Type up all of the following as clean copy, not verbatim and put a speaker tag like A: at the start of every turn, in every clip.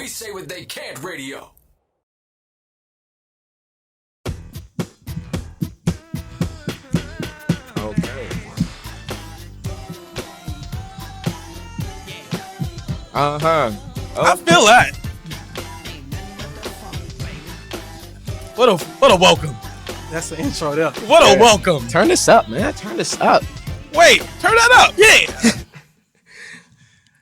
A: We say what they can't radio.
B: Okay. Uh-huh.
C: I feel that. What a welcome.
D: That's the intro there.
C: What a welcome.
B: Turn this up, man. Turn this up.
C: Wait, turn that up. Yeah.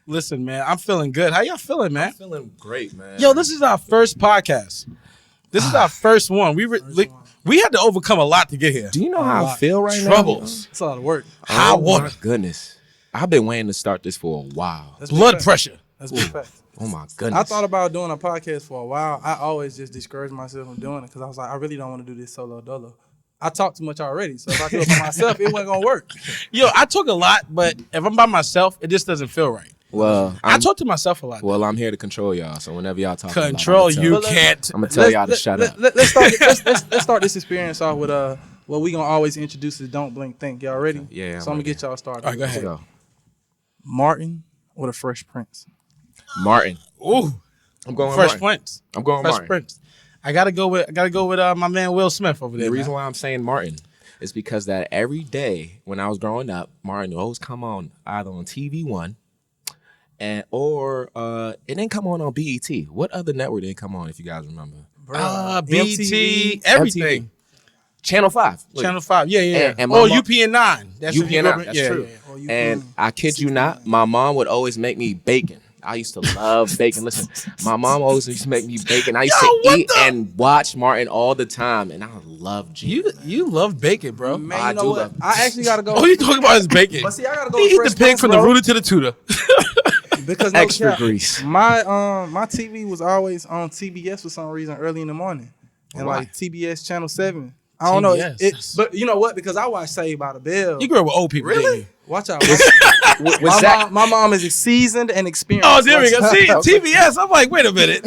C: Listen, man, I'm feeling good. How y'all feeling, man?
B: Feeling great, man.
C: Yo, this is our first podcast. This is our first one. We had to overcome a lot to get here.
B: Do you know how I feel right
C: Troubles.
D: It's a lot of work.
C: High
B: now?
C: water.
B: My goodness. I've been waiting to start this for a while.
D: That's
C: Blood
D: big fact.
C: pressure.
D: That's big fact.
B: Oh, my goodness.
D: I thought about doing a podcast for a while. I always just discouraged myself from doing it because I was like, I really don't want to do this solo dolo. I talk too much already, so if I do it for myself, it wasn't gonna work.
C: Yo, I talk a lot, but if I'm by myself, it just doesn't feel right.
B: Well,
C: I talk to myself a lot.
B: Well, I'm here to control y'all, so whenever y'all talk
C: Control, you can't.
B: I'm going to tell y'all to shut up.
D: Let's start this experience off with what we gonna always introduce is Don't Blink Think. Y'all ready?
B: Yeah.
D: So I'm gonna get y'all started.
C: All right, go ahead.
B: Let's go.
D: Martin or the Fresh Prince?
B: Martin.
C: Ooh,
B: I'm going with
C: Fresh
B: Martin.
C: Prince.
B: I'm going with
C: Fresh
B: Martin.
C: Prince. I gotta go with my man Will Smith over there.
B: The reason
C: man.
B: why I'm saying Martin is because that every day when I was growing up, Martin would always come on either on TV1 or it didn't come on BET. What other network did it come on, if you guys remember?
C: BT, everything.
B: MTV. Channel 5. Look.
C: Channel 5. Yeah.
B: And
C: Or
B: my mom-
C: UPN 9. That's what you
B: UPN9,
C: grew up in.
B: that's
C: Yeah,
B: true.
C: yeah.
B: And I kid you not, my mom would always make me bacon. I used to love bacon. Listen, my mom always used to make me bacon. I used to eat and watch Martin all the time, and I love G.
C: You love bacon, bro.
D: Man,
B: I
D: you know
B: do
D: what?
B: love it.
D: I actually gotta go.
C: All you talking about is bacon.
D: But see, I gotta go
C: He
D: with
C: eat
D: Fresh
C: the pig
D: Prince,
C: from the
D: bro,
C: rooter to the tutor.
D: because
B: Extra
D: cap,
B: grease.
D: My TV was always on TBS for some reason early in the morning, and
B: Why?
D: like TBS Channel 7. I don't know,
C: TBS.
D: but you know what? Because I watch Saved by the Bell.
C: You grew up with old people, didn't you?
D: Watch out.
B: With Zach,
D: My mom is seasoned and experienced.
C: Oh, there we go.
D: Watch
C: See,
D: out.
C: TBS. I'm like, wait a minute.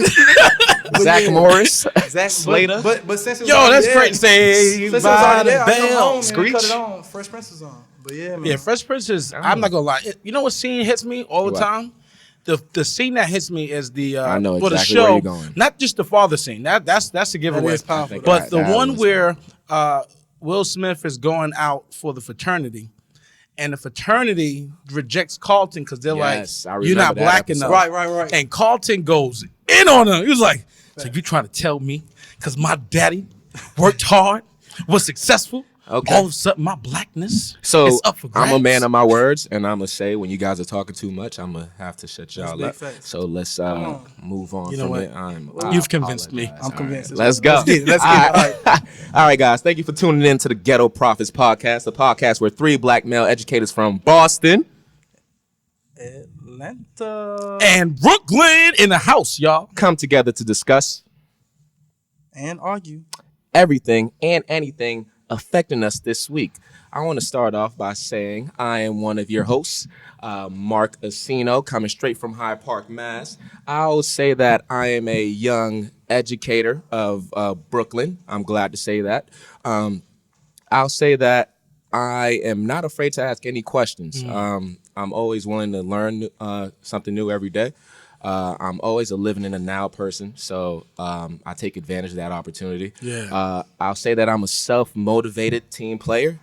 B: Zach Morris,
D: Zach
B: Slater.
D: But since it was
C: Yo,
D: already
C: that's
D: there-
C: great. Say
D: Since it was
C: by
D: already
C: the
D: there, I come
C: bell.
D: home and
B: Screech.
D: cut it on. Fresh Prince is on. But yeah, man.
C: Yeah, Fresh Prince is. I'm not gonna lie. You know what scene hits me all the
B: What?
C: time? The scene that hits me is the
B: I know
C: the
B: exactly
C: show,
B: where you're going.
C: not just the father scene. That's a giveaway.
D: is powerful.
C: But the
B: That
C: one
B: was
C: where Will Smith is going out for the fraternity, and the fraternity rejects Carlton because they're
B: Yes, I
C: like, "You're not
B: remember that
C: black
B: episode.
C: enough."
D: Right.
C: And Carlton goes in on him. He was like, "So you trying to tell me because my daddy worked hard, was successful?
B: Okay.
C: All of a sudden my blackness
B: So
C: is up for grabs."
B: I'm a man of my words, and I'm gonna say when you guys are talking too much, I'm gonna have to shut y'all
D: big
B: up.
D: facts.
B: So let's move on
C: You know
B: from
C: what?
B: it.
C: You've convinced me.
B: apologize.
D: I'm
B: All
D: convinced.
B: right, let's go.
D: Let's get it. Let's get it.
B: All right. All right, guys. Thank you for tuning in to the Ghetto Prophets Podcast, the podcast where 3 black male educators from Boston
D: Atlanta
C: And Brooklyn in the house, y'all.
B: come together to discuss
D: and argue.
B: everything and anything affecting us this week. I want to start off by saying I am one of your hosts, Mark Accino, coming straight from Hyde Park, Mass. I'll say that I am a young educator of Brooklyn. I'm glad to say that. I'll say that I am not afraid to ask any questions. I'm always willing to learn something new every day. I'm always a living in the now person, so I take advantage of that opportunity.
C: Yeah.
B: I'll say that I'm a self-motivated team player.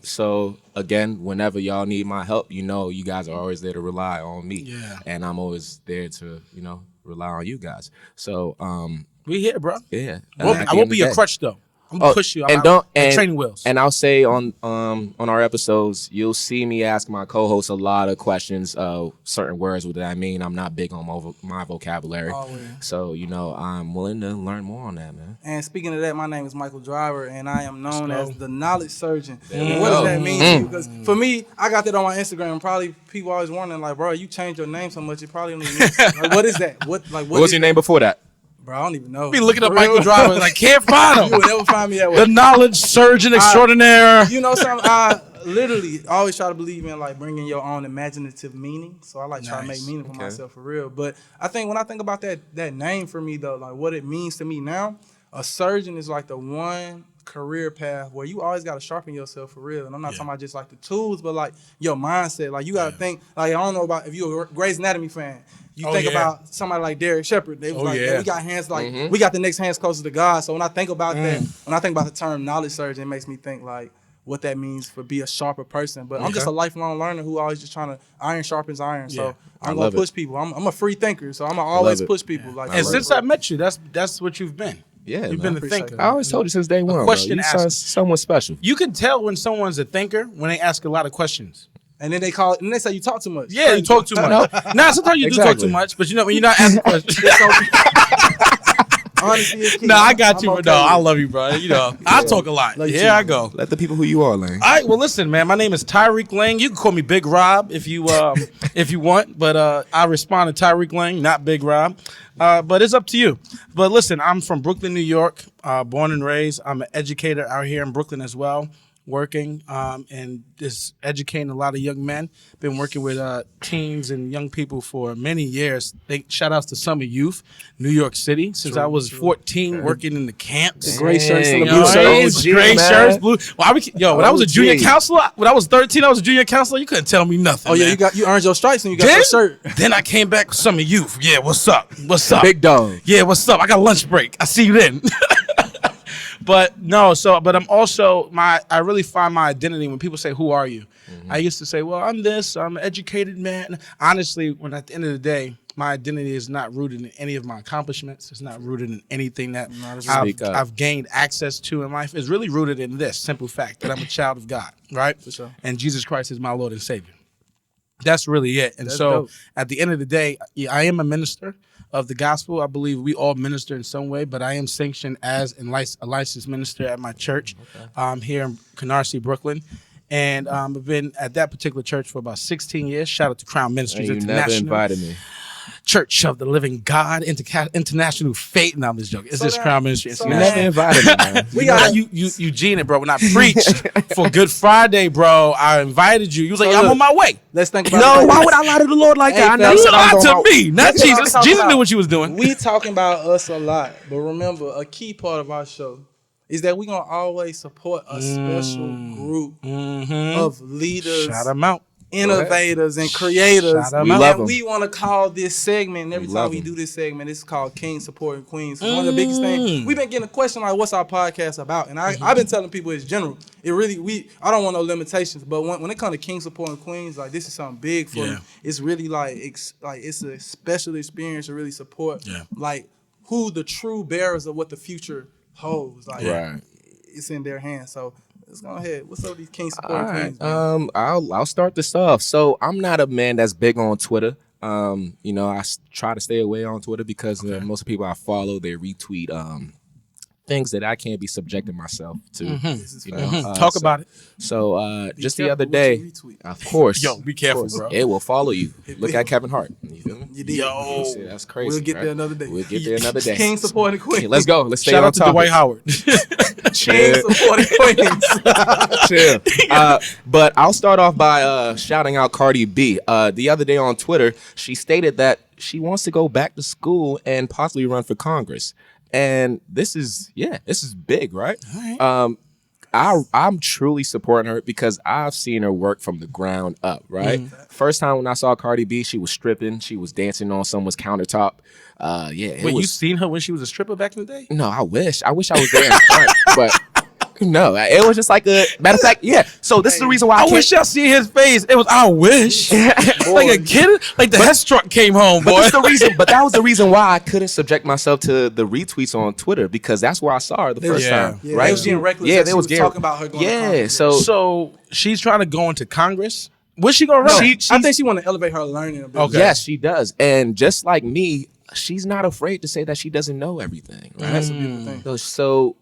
B: So again, whenever y'all need my help, you know you guys are always there to rely on me.
C: Yeah.
B: And I'm always there to, rely on you guys. So
C: We here, bro.
B: yeah.
C: I won't be your crutch though. I'm gonna push you.
B: And
C: training wheels.
B: And I'll say on our episodes, you'll see me ask my co-hosts a lot of questions of certain words. What I mean, I'm not big on my vocabulary,
D: Always.
B: so I'm willing to learn more on that, man.
D: And speaking of that, my name is Mikal Driver, and I am known as the knowledge surgeon.
B: we
D: And what
B: go.
D: does that mean to you? Because for me, I got that on my Instagram. Probably people always wondering, like, bro, you changed your name so much, it probably don't even mean like, what is that? What
B: What was
D: is
B: your name before that?
D: Bro, I don't even know.
C: Be looking up
D: For real.
C: Michael Driver, like can't find
D: You
C: him.
D: will never find me that way.
C: The knowledge surgeon extraordinaire.
D: You know something? I literally always try to believe in like bringing your own imaginative meaning. So I like try to
C: Nice.
D: make meaning for
B: Okay.
D: myself for real. But I think when I think about that name for me though, like what it means to me now, a surgeon is like the one career path where you always got to sharpen yourself for real. And I'm not talking about just like the tools, but like your mindset. Like you got to think, like I don't know about if you're a Grey's Anatomy fan. You think about somebody like Derek Shepard. They was we got hands like, we got the next hands closer to God. So when I think about that, when I think about the term knowledge surgeon, it makes me think like what that means for be a sharper person. But I'm just a lifelong learner who always just trying to iron sharpens iron. So I'm going to push people. I'm a free thinker. So I'm going to always push people. Like,
C: and since I met you, that's what you've been.
B: Yeah,
C: you've been a thinker.
B: I always told you since day one.
C: Question asked.
B: Someone special.
C: You can tell when someone's a thinker when they ask a lot of questions.
D: And then they call it, and they say you talk too much.
C: Yeah, you talk too much. Nah, sometimes you do talk too much, but you know when you're not asking questions.
D: Honesty is key.
C: Nah, I got you,
D: I'm
C: but no, I love you, bro. You know, I talk a lot. Here I go.
B: Let the people who you are, Laing.
C: All right, well, listen, man. My name is Tyrek Laing. You can call me Big Rob if you want, but I respond to Tyrek Laing, not Big Rob. But it's up to you. But listen, I'm from Brooklyn, New York, born and raised. I'm an educator out here in Brooklyn as well, working and just educating a lot of young men. Been working with teens and young people for many years. Shout outs to Summer Youth, New York City, since I was 14, working in the camps.
D: The gray shirts and the
B: Dang,
D: blue shirts.
C: Gray shirts, blue. Well, when I was a junior counselor, when I was 13, I was a junior counselor. You couldn't tell me nothing.
D: Oh yeah,
C: man.
D: you earned your stripes and you got your shirt.
C: Then I came back with Summer Youth. Yeah, what's up? What's up?
B: Big dog.
C: Yeah, what's up? I got lunch break. I see you then. But I'm also I really find my identity when people say, "Who are you?" I used to say, "Well, I'm this. I'm an educated man." Honestly, when at the end of the day, my identity is not rooted in any of my accomplishments. It's not rooted in anything that I've gained access to in life. It's really rooted in this simple fact that I'm a child of God, right? For sure. And Jesus Christ is my Lord and Savior. That's really it. And dope. At the end of the day, I am a minister of the gospel. I believe we all minister in some way, but I am sanctioned as a licensed minister at my church here in Canarsie, Brooklyn. And I've been at that particular church for about 16 years. Shout out to Crown Ministries International.
B: You never invited me.
C: Church of the Living God, International Faith. No, I'm just joking. It's just Crown Ministry International.
B: You never invited me, man.
D: We got
C: Eugene it, bro. When I preached for Good Friday, bro, I invited you. You was like, I'm on my way.
D: Let's think about
B: No, why would I lie to the Lord like that?
C: You lied to me, not Jesus. Jesus knew what she was doing.
D: We talking about us a lot, but remember, a key part of our show is that we're going to always support a special group of leaders.
C: Shout them out.
D: Innovators and creators.
B: And
D: we want to call this segment, and every time we do this segment, it's called King Supporting Queens. One of the biggest things, we've been getting a question like, what's our podcast about? And I've been telling people it's general. It really, I don't want no limitations, but when it comes to King Supporting Queens, like this is something big for me. It's really it's a special experience to really support like who the true bearers of what the future holds. Like it's in their hands. So let's go ahead. What's up with these King Supporting Queens? Man?
B: I'll start this off. So I'm not a man that's big on Twitter. I try to stay away on Twitter because most of the people I follow, they retweet things that I can't be subjecting myself to.
C: Talk about it.
B: So just the other day, of course.
C: Yo, be careful, bro.
B: It will follow you. Look at Kevin Hart. You feel me?
D: You did.
C: Yo.
B: See, that's crazy.
D: We'll get there another day.
B: We'll get there another day.
D: King Supporting Queens.
B: Let's go. Let's stay
C: Shout
B: on
C: out to
B: topic.
C: Dwight Howard.
D: King Supporting Queens.
B: Chill. But I'll start off by shouting out Cardi B. The other day on Twitter, she stated that she wants to go back to school and possibly run for Congress. And this is big, right?
C: All right.
B: I'm truly supporting her because I've seen her work from the ground up, right? First time when I saw Cardi B, she was stripping. She was dancing on someone's countertop.
C: Wait, you seen her when she was a stripper back in the day?
B: No, I wish I was there in front, but no, it was just like a matter of fact, So this is the reason why
C: I wish y'all see his face. It was I wish, like a kid, like the headstruck came home, boy.
B: But that's the reason. But that was the reason why I couldn't subject myself to the retweets on Twitter because that's where I saw her the first time.
D: Yeah,
B: right?
D: They was getting reckless.
B: Yeah, they was
D: talking about her going to Congress.
B: So
C: she's trying to go into Congress. What's she gonna run?
D: I think she want to elevate her learning a bit.
B: Okay. Yes, she does, and just like me, she's not afraid to say that she doesn't know everything. Right?
D: That's a beautiful thing.
B: So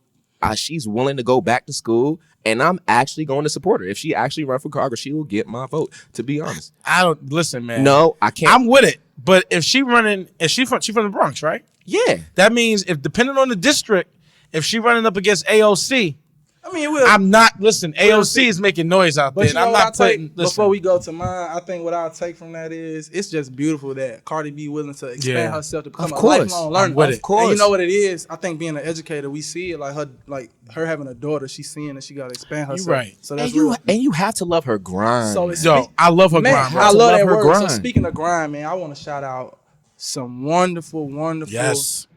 B: she's willing to go back to school, and I'm actually going to support her. If she actually run for Congress, she will get my vote. To be honest,
C: I don't listen, man.
B: No, I can't.
C: I'm with it, but if she from the Bronx, right?
B: Yeah,
C: that means if depending on the district, if she running up against AOC,
D: I mean, it will.
C: I'm not. Listen, AOC is making noise out there.
D: But you know
C: I'm
D: what
C: not
D: I take,
C: putting. Listen.
D: before we go to mine, I think what I'll take from that is it's just beautiful that Cardi B willing to expand herself to become a lifelong learner.
C: Of course.
D: And you know what it is? I think being an educator, we see it like her having a daughter, she's seeing that she got to expand herself.
C: You're right.
D: So that's
B: and you have to love her grind.
D: So it's
C: Yo, I love her grind. Bro.
D: I love that word.
B: grind.
D: So speaking of grind, man, I want to shout out some wonderful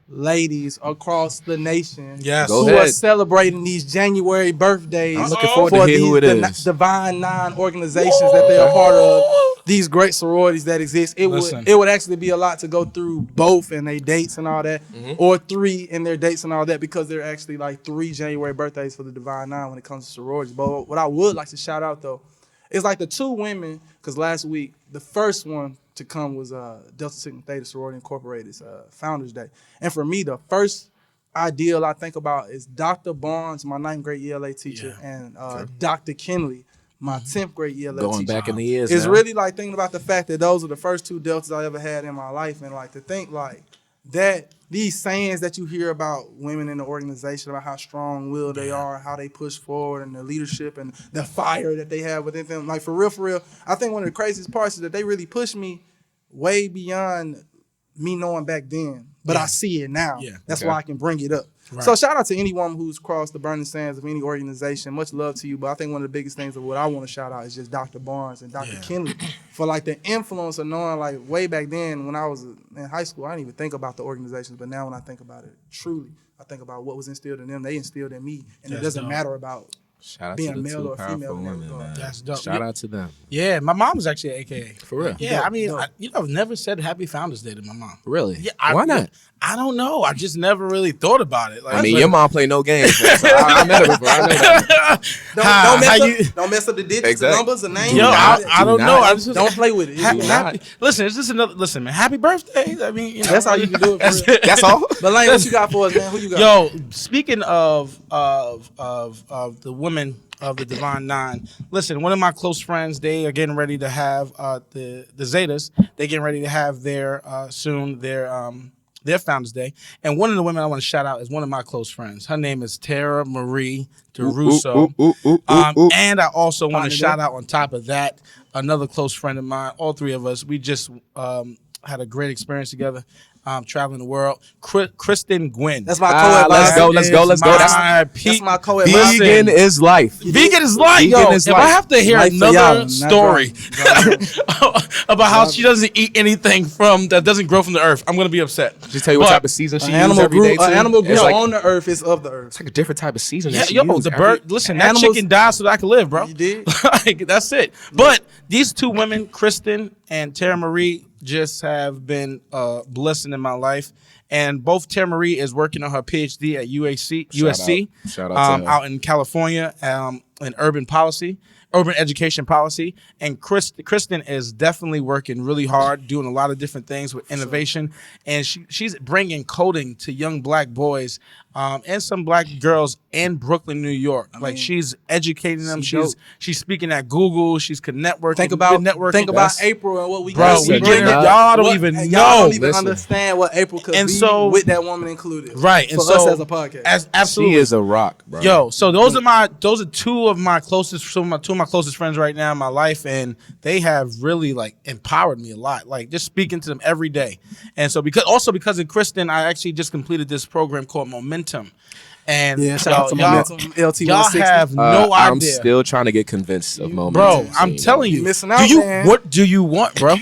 D: ladies across the nation
B: Go
D: who
B: ahead.
D: are celebrating these January birthdays.
B: I'm looking forward to
D: for
B: hear who it
D: these
B: is.
D: Divine Nine organizations that they are part of. These great sororities that exist. It would actually be a lot to go through both and their dates and all that, or 3 in their dates and all that, because they're actually like 3 January birthdays for the Divine Nine when it comes to sororities. But what I would like to shout out though is like the 2 women, because last week the first one to come was Delta Sigma Theta Sorority Incorporated's Founders Day. And for me, the first ideal I think about is Dr. Barnes, my 9th grade ELA teacher, and Dr. Kinley, my 10th grade ELA teacher.
B: Going back in the years
D: It's
B: now.
D: really like thinking about the fact that those are the first 2 Deltas I ever had in my life, and like to think like that these sayings that you hear about women in the organization, about how strong-willed they are, how they push forward, and the leadership and the fire that they have within them. Like, for real, I think one of the craziest parts is that they really push me way beyond me knowing back then. But I see it now.
C: Yeah.
D: That's why I can bring it up.
C: Right.
D: So shout out to anyone who's crossed the burning sands of any organization. Much love to you. But I think one of the biggest things of what I want to shout out is just Dr. Barnes and Dr. Kinley for like the influence of knowing, like, way back then when I was in high school, I didn't even think about the organizations. But now when I think about it, truly, I think about what was instilled in them. They instilled in me. And it doesn't matter about
B: Shout out
D: being
B: to the
D: male
B: 2
D: or
B: powerful
D: female.
B: women, man.
C: That's dope.
B: Shout out to them.
C: Yeah, my mom was actually an AKA.
B: For real.
C: Yeah,
D: Dope,
C: I mean,
D: dope.
C: I've never said Happy Founders Day to my mom.
B: Really?
C: Yeah,
B: Why not?
C: I don't know. I just never really thought about it. Like,
B: I mean, your mom play no games. Man, so I met her before. I know that.
D: Don't mess up the digits,
B: Exactly.
D: the numbers, the names.
C: Yo, I don't
B: Do
C: know.
B: not.
C: I just
D: Don't play with it.
C: Listen, it's just another. Listen, man. Happy birthday. I mean, you know,
D: That's how you can do it. For real.
B: That's all?
D: But Lane, what you got for us, man? Who you got?
C: Yo, speaking of the women of the Divine Nine, listen, one of my close friends, they are getting ready to have the Zetas. They're getting ready to have their Founders Day, and one of the women I want to shout out is one of my close friends. Her name is Tara Marie DeRusso, and I also want to shout out on top of that another close friend of mine. All 3 of us, we just had a great experience together. Traveling the world. Kristen Gwynn.
D: That's my co-advisor.
B: Let's go.
D: That's my co-advisor.
B: Vegan is life.
C: Vegan is life. Yo, if I have to hear another story about how she doesn't eat anything that doesn't grow from the earth, I'm going to be upset.
B: Just tell you what type of season she uses every day, too.
D: An animal grew
B: It's like-
D: on the earth is of the earth.
B: It's like a different type of season.
C: Yeah,
B: that she
C: yo,
B: uses
C: the
B: every-
C: bird. Listen, that
D: Animals-
C: chicken died so that I could live, bro.
D: You did?
C: Like, that's it. But these 2 women, Kristen and Tara Marie, just have been a blessing in my life. And both Tara Marie is working on her PhD at USC,
B: Shout out to her.
C: out in California, in urban education policy. And Kristen is definitely working really hard, doing a lot of different things with innovation. And she's bringing coding to young black boys and some black girls in Brooklyn, New York. Like, she's educating them. She's speaking at Google. She's networking.
D: Think about
C: networking.
D: April and what we
C: Bro,
D: got.
C: we
B: getting it.
C: Y'all don't even know.
D: Y'all don't even
B: Listen.
D: understand what April could
C: And
D: be
C: so-
D: with that woman included.
C: Right. And
D: For
C: so,
D: us as a podcast.
C: Absolutely.
B: She is a rock, bro.
C: Yo, so those are 2 of my closest, two of my closest friends right now in my life, and they have really like empowered me a lot. Like, just speaking to them every day. And so because of Kristen, I actually just completed this program called Momentum. And
D: Shout out to Momentum, LT160.
C: y'all have no idea.
B: I'm still trying to get convinced of Momentum.
C: Bro, I'm telling you,
D: missing out, man.
C: What do you want, bro?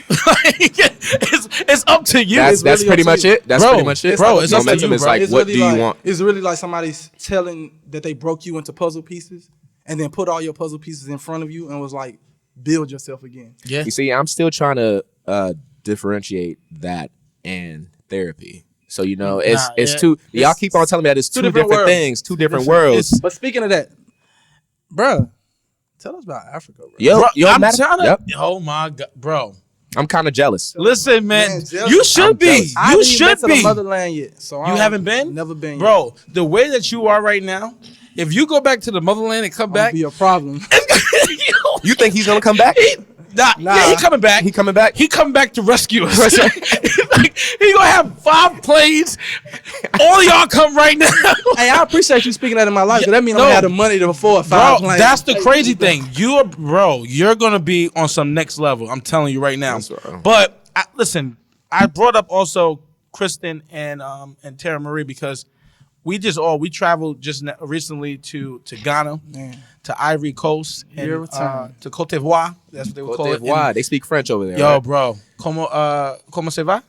C: it's up to you.
B: That's
D: really
B: pretty
D: up to
B: much
D: you.
B: it. That's
C: Bro,
B: pretty much it.
C: bro, it's up to
B: Momentum
C: you,
B: is
C: bro.
B: like,
D: It's
B: what
D: really
B: do you
D: like-
B: want?
D: It's really like somebody's telling that they broke you into puzzle pieces and then put all your puzzle pieces in front of you and was like, build yourself again.
C: Yeah.
B: You see, I'm still trying to differentiate that and therapy. So, you know, it's two. Y'all keep on telling me that it's two different
D: worlds.
B: things, two different worlds.
D: But speaking of that, bruh, tell us about Africa, bro.
B: Yo,
C: I'm
B: matter-
C: trying to.
B: Yep.
C: Oh my god, bro.
B: I'm kind of jealous.
C: Listen, man,
D: Man, jealous.
C: you should
B: I'm
C: be.
B: jealous.
D: I
C: You
D: haven't even
C: should
D: been to
C: be.
D: the motherland yet. So
C: You haven't been?
D: Never been,
C: Bro, the way that you are right now, if you go back to the motherland and come
D: yet.
C: back,
D: Be a problem.
B: You think he's gonna come back?
C: Nah. Yeah, he coming back.
B: He coming back?
C: He coming back to rescue us. Like, he gonna have 5 planes. All of y'all come right now.
D: Hey, I appreciate you speaking that in my life. 'Cause that means I'm gonna have the money to afford 5 planes.
C: That's the crazy thing. You're gonna be on some next level. I'm telling you right now.
B: Right.
C: But listen, I brought up also Kristen and Tara Marie because we traveled just recently to Ghana, to Ivory Coast, and to Côte d'Ivoire. That's what they would call it.
B: Côte they speak French over there.
C: Yo,
B: right?
C: bro, comment ça va?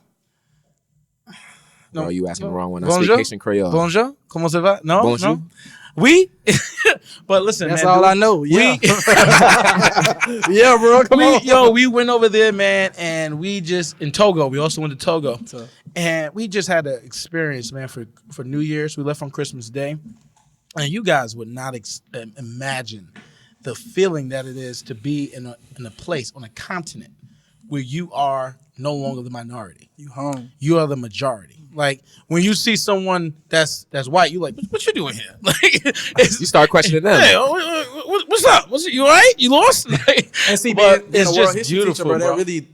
B: No, you asking the wrong one. I
C: Bonjour?
B: speak Haitian Creole.
C: Bonjour, comment ça va? No,
B: Bonjour.
C: no. Oui, but listen,
D: That's
C: man,
D: all I know. Yeah,
C: yeah, bro. Come on. Yo, we went over there, man, and we just in Togo. We also went to Togo, and we just had an experience, man. For New Year's, we left on Christmas Day, and you guys would not imagine the feeling that it is to be in a place on a continent where you are no longer the minority.
D: You home.
C: You are the majority. Like when you see someone that's white, you like, what you doing here? Like,
B: You start questioning them.
C: Hey, what's up? You all right? You lost?
D: And see,
C: but
D: being
C: it's
D: a
C: just
D: world history
C: beautiful,
D: teacher, bro.
C: bro.
D: That really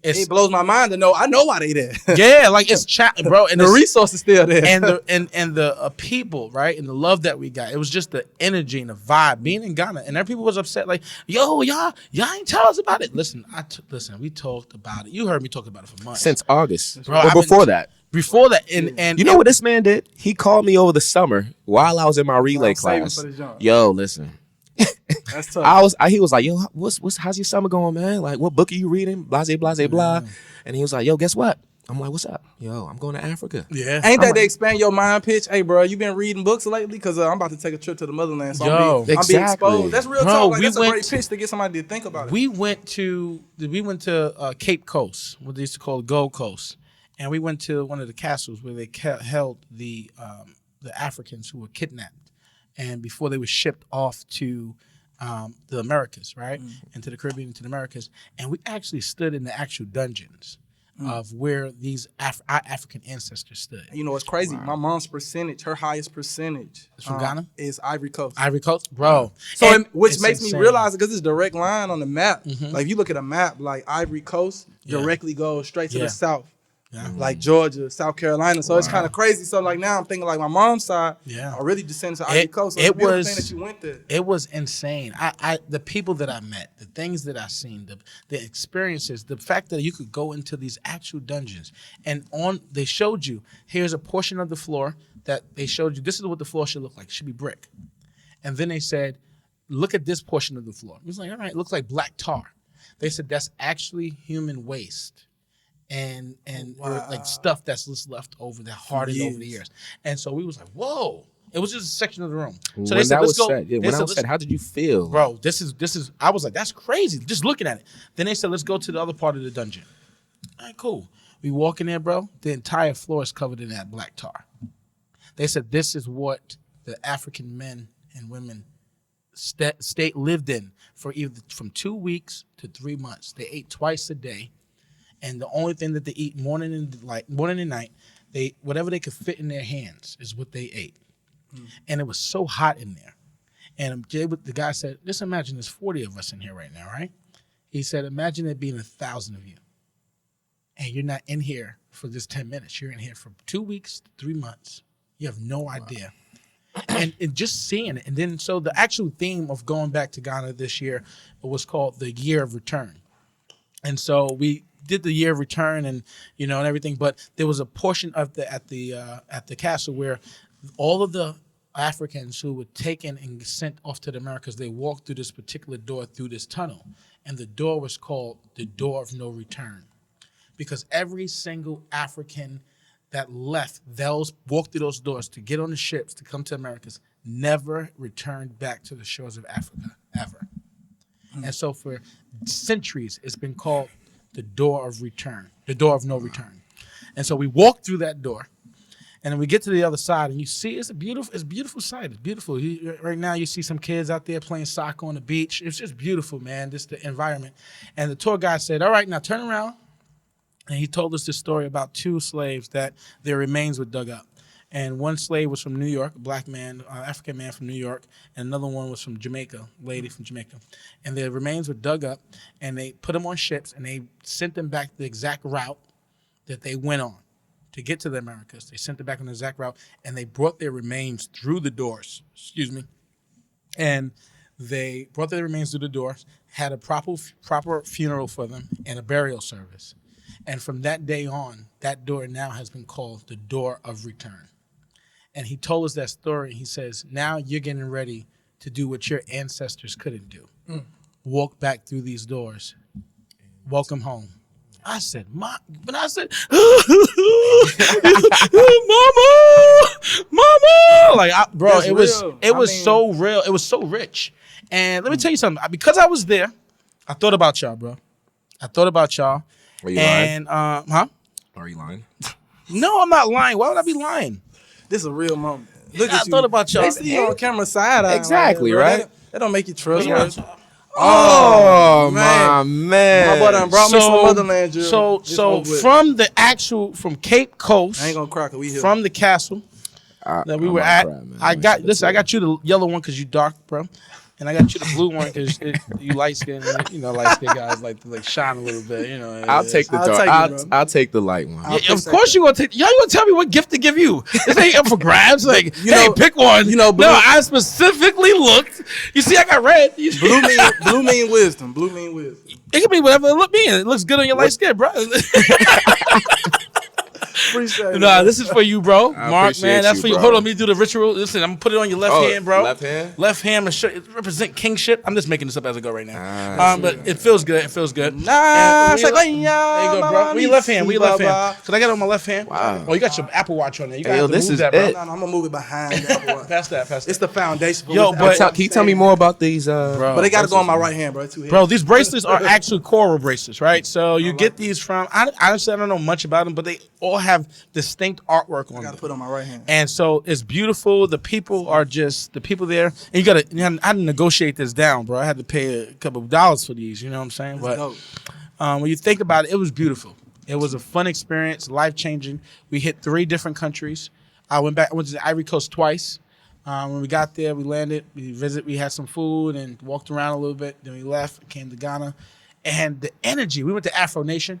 D: it blows my mind to know. I know why they there.
C: Yeah, like it's chat, bro, and
D: the resources still there,
C: and the people, right, and the love that we got. It was just the energy and the vibe being in Ghana, and every people was upset, like, yo, y'all ain't tell us about it. Listen, we talked about it. You heard me talk about it for months
B: Since August.
C: Bro,
B: Or before that.
C: Before that, and
B: You know what this man did? He called me over the summer while I was in my relay class. Yo, listen.
D: That's tough.
B: He was like, yo, how's your summer going, man? Like, what book are you reading? Blase, blah. And he was like, yo, guess what? I'm like, what's up? Yo, I'm going to Africa.
C: Yeah.
D: Ain't that they expand your mind pitch? Hey, bro, you been reading books lately? Because I'm about to take a trip to the motherland. So I'm being exposed. That's real talk. Like, that's a great pitch to get somebody to think about it.
C: We went to Cape Coast, what they used to call Gold Coast. And we went to one of the castles where they held the Africans who were kidnapped, and before they were shipped off to the Americas, right, into the Caribbean, into the Americas, and we actually stood in the actual dungeons of where these African ancestors stood.
D: You know what's crazy? Wow. My mom's percentage, her highest percentage,
C: is from Ghana,
D: is Ivory Coast.
C: Ivory Coast, bro.
D: So which makes me realize it because it's a direct line on the map. Like if you look at a map, like Ivory Coast directly goes straight to the south. Yeah. Like Georgia, South Carolina. So it's kind of crazy. So like now I'm thinking like my mom's side are really descendants of Ivory Coast. So it's a beautiful thing that you went there.
C: It was insane. I the people that I met, the things that I seen, the experiences, the fact that you could go into these actual dungeons and they showed you, here's a portion of the floor that they showed you, this is what the floor should look like. It should be brick. And then they said, look at this portion of the floor. It was like, all right, it looks like black tar. They said that's actually human waste. And like stuff that's just left over that hardened over the years. And so we was like, whoa. It was just a section of the room. So they said, let's go. When
B: I was said, how did you feel?
C: Bro, this is I was like, that's crazy. Just looking at it. Then they said, let's go to the other part of the dungeon. All right, cool. We walk in there, bro. The entire floor is covered in that black tar. They said this is what the African men and women lived in for either from 2 weeks to 3 months. They ate twice a day. And the only thing that they eat morning and night, whatever they could fit in their hands is what they ate. And it was so hot in there. And the guy said, just imagine there's 40 of us in here right now, right? He said, imagine there being 1,000 of you. And you're not in here for just 10 minutes. You're in here for 2 weeks, 3 months. You have no idea. And just seeing it. And then so the actual theme of going back to Ghana this year was called the Year of Return. And so we did the Year of Return and and everything, but there was a portion of at the castle where all of the Africans who were taken and sent off to the Americas, they walked through this particular door through this tunnel, and the door was called the Door of No Return, because every single African that walked through those doors to get on the ships to come to Americas never returned back to the shores of Africa ever. And so for centuries, it's been called the Door of Return, the Door of No Return. And so we walk through that door, and then we get to the other side, and you see it's a beautiful sight. It's beautiful. Right now, you see some kids out there playing soccer on the beach. It's just beautiful, man, just the environment. And the tour guide said, all right, now turn around. And he told us this story about 2 slaves that their remains were dug up. and one slave was from New York, a black man, African man from New York, and another one was from Jamaica, lady from Jamaica. And their remains were dug up, and they put them on ships, and they sent them back the exact route that they went on to get to the Americas. They sent them back on the exact route, and they brought their remains through the doors. And they brought their remains through the doors, had a proper funeral for them, and a burial service. And from that day on, that door now has been called the Door of Return. And he told us that story. He says, now you're getting ready to do what your ancestors couldn't do. Walk back through these doors. Welcome home. I said, Mama, like, bro,
D: That's
C: it was
D: real.
C: so real. It was so rich. And let me tell you something. Because I was there, I thought about y'all, bro. I thought about y'all.
B: Are you lying?
C: Huh?
B: Are you lying?
C: No, I'm not lying. Why would I be lying?
D: This is a real moment. Look
C: I
D: at you.
C: thought about y'all.
D: They see you on camera side eye.
B: Exactly,
D: bro.
B: right?
D: That don't make you trustworthy.
B: Oh,
D: man.
B: my man.
D: My boy done brought me some motherland jewelry.
C: So from Cape Coast,
D: I ain't gonna cry 'cause we here.
C: from the castle that we were at, I got you the yellow one because you dark, bro. And I got you the blue one because you light skin. You know, light skin guys like to shine a little bit. You know,
B: I'll take the dark. I'll take the light one.
C: Yeah, of course you gonna take. Y'all gonna tell me what gift to give you? This ain't up for grabs. Like, hey, pick one.
D: You know, blue,
C: no, I specifically looked. You see, I got red.
D: blue mean wisdom. Blue mean wisdom.
C: It can be whatever it look mean. It looks good on your light skin, bro.
D: Appreciate it.
C: Nah, this is for you, bro. Mark, man, that's for you.
B: Bro.
C: Hold on, let me do the ritual. Listen, I'm gonna put it on your left hand, bro.
B: Left hand?
C: Left hand to represent kingship. I'm just making this up as I go right now. But it feels good. It feels good.
D: Nah,
C: there you go, bro. Where your left hand? Because I got it on my left hand.
B: Wow.
C: Oh, you got your Apple Watch on there. You got to
B: this
C: move
B: is
C: that, bro.
B: it.
D: No, I'm gonna move it behind. That.
C: Pass that.
D: It's the foundation.
C: Yo, but
B: Can you tell me more about these?
D: But they gotta go on my right hand, bro. It's too heavy.
C: Bro, these bracelets are actually coral bracelets, right? So you get these from. Honestly, I don't know much about them, but they all have distinct artwork on
D: I
C: them.
D: gotta put it on my right hand.
C: And so it's beautiful. The people are just the people there. And I had to negotiate this down, bro. I had to pay a couple of dollars for these. You know what I'm saying?
D: That's
C: But
D: dope.
C: when you think about it, it was beautiful. It was a fun experience, life changing. We hit 3 different countries. I went to the Ivory Coast twice. When we got there, we landed. We had some food and walked around a little bit. Then we left. Came to Ghana, and the energy. We went to Afro Nation.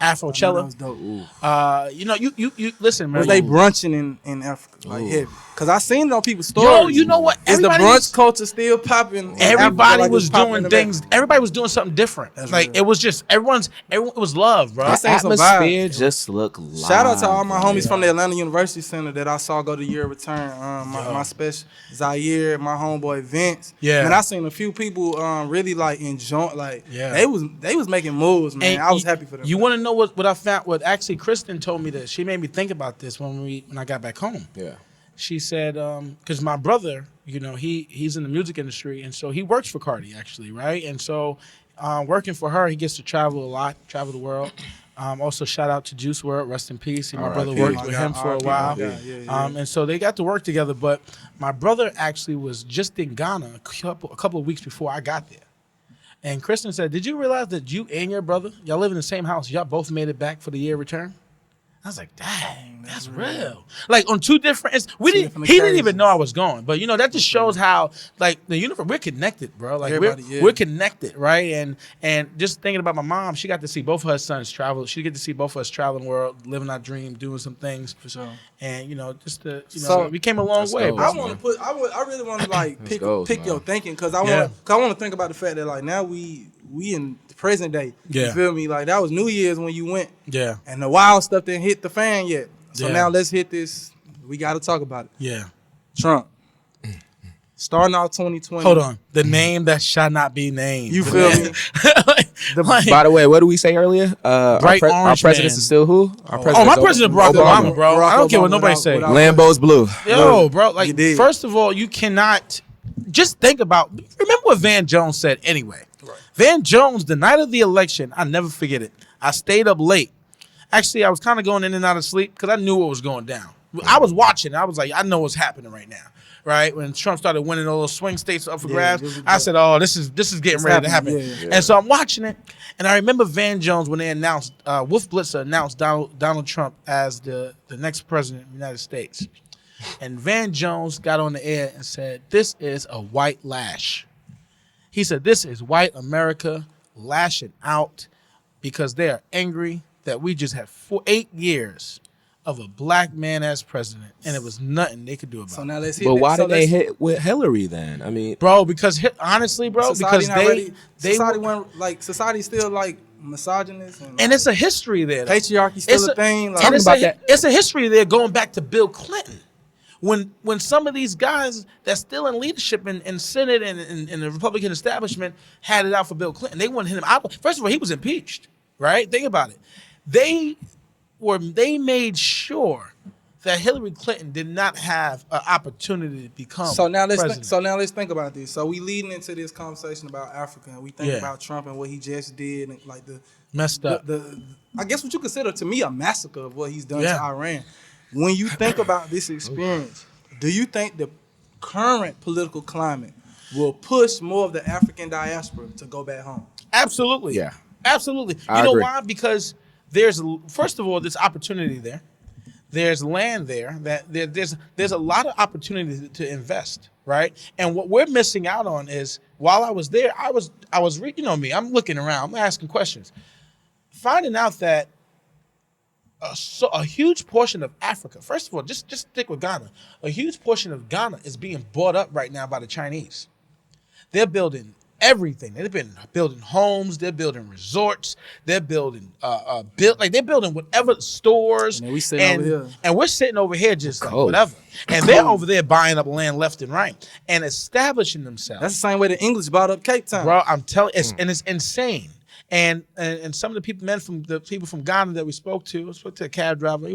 C: Afrochella.
D: That was dope.
C: You listen, man.
D: Was they brunching in Africa? Like heavy? Cause I seen it on people's stories.
C: Yo, you know what?
D: Is the
C: Everybody
D: brunch culture still popping? in
C: Everybody
D: Africa like
C: was
D: it's popping
C: doing
D: in
C: things.
D: America?
C: Everybody was doing something different. Like
D: real.
C: it was just it was love, bro.
D: I seen some
B: Atmosphere
D: vibes.
B: just look live.
D: Shout out to all my homies from the Atlanta University Center that I saw go to year return. My special Zaire, my homeboy Vince.
C: Yeah.
D: Man, I seen a few people really like enjoy. Like
C: Yeah.
D: they was making moves, man.
C: And
D: I was happy for them.
C: You want to know what I found? What actually Kristen told me this. She made me think about this when I got back home.
B: Yeah.
C: She said, because my brother, he's in the music industry, and so he works for Cardi, actually, right? And so working for her, he gets to travel a lot, travel the world. Also, shout out to Juice WRLD, rest in peace. My brother worked with him for a while. And so they got to work together, but my brother actually was just in Ghana a couple of weeks before I got there. And Kristen said, did you realize that you and your brother, y'all live in the same house, y'all both made it back for the year return? I was like, dang, that's real. Like on 2 different. He didn't even know I was going, but that just shows how like the universe. We're connected, bro. Like we're connected, right? And just thinking about my mom, she got to see both of her sons travel. She get to see both of us traveling the world, living our dream, doing some things
D: for sure.
C: And
D: So,
C: we came a long way. Bro.
D: I really want to like pick your thinking because I want to think about the fact that like now we in the present day.
C: Yeah.
D: You feel me? Like that was New Year's when you went.
C: Yeah.
D: And the wild stuff didn't hit the fan yet. So
C: Yeah.
D: now let's hit this. We got to talk about it.
C: Yeah.
D: Trump. Starting out 2020.
C: Hold on. The name that shall not be named.
D: You feel me?
B: By the way, what did we say earlier? Our
C: Bright orange
B: president
C: man.
B: is still who? Our
C: my president Barack Obama, bro. I don't care what nobody say.
B: Lambo's blue.
C: Yo, bro, like, first of all, you cannot just think about, remember what Van Jones said anyway. Right. Van Jones, the night of the election, I'll never forget it. I stayed up late. Actually, I was kind of going in and out of sleep because I knew what was going down. I was watching. I was like, I know what's happening right now, right? When Trump started winning all those swing states up for grabs, I said, oh, this is getting ready to happen.
D: Yeah.
C: And so I'm watching it, and I remember Van Jones when they announced, Wolf Blitzer announced Donald Trump as the next president of the United States. And Van Jones got on the air and said, this is a white lash. He said, this is white America lashing out because they are angry that we just had 8 years of a black man as president, and it was nothing they could do about it.
D: So now let's hit
B: But
D: that.
B: why
D: So
B: did they hit with Hillary then? I mean,
C: Bro, because honestly, bro,
D: society
C: because
D: not ready.
C: they
D: Society
C: were,
D: went like society's still like misogynist
C: and it's a history there. though.
D: patriarchy still
C: It's
D: a thing. Like,
C: and it's
B: about that.
C: it's a history there going back to Bill Clinton. When some of these guys that's still in leadership in Senate and in the Republican establishment had it out for Bill Clinton, they wanted him out. First of all, he was impeached, right? Think about it. They made sure that Hillary Clinton did not have an opportunity to become president.
D: So now let's think about this. So we leading into this conversation about Africa, and we think about Trump and what he just did, and like the
C: Messed up.
D: the I guess what you consider to me a massacre of what he's done
C: Yeah.
D: to Iran. When you think about this experience, do you think the current political climate will push more of the African diaspora to go back home?
C: Absolutely.
B: Yeah.
C: Absolutely.
B: I
C: You know
B: agree.
C: why? Because there's, first of all, there's opportunity there. There's land there. There's a lot of opportunity to invest, right? And what we're missing out on is, while I was there, I was you know me, I'm looking around, I'm asking questions, finding out that a huge portion of Africa, first of all, just stick with Ghana. A huge portion of Ghana is being bought up right now by the Chinese. They're building everything. They've been building homes. They're building resorts. They're building they're building whatever stores.
D: And we sitting over here.
C: And we're sitting over here just like
B: Cold.
C: whatever. And they're over there buying up land left and right and establishing themselves.
D: That's the same way the English bought up Cape Town.
C: Bro, I'm telling you, and it's insane. And some of the people from Ghana that we spoke to a cab driver.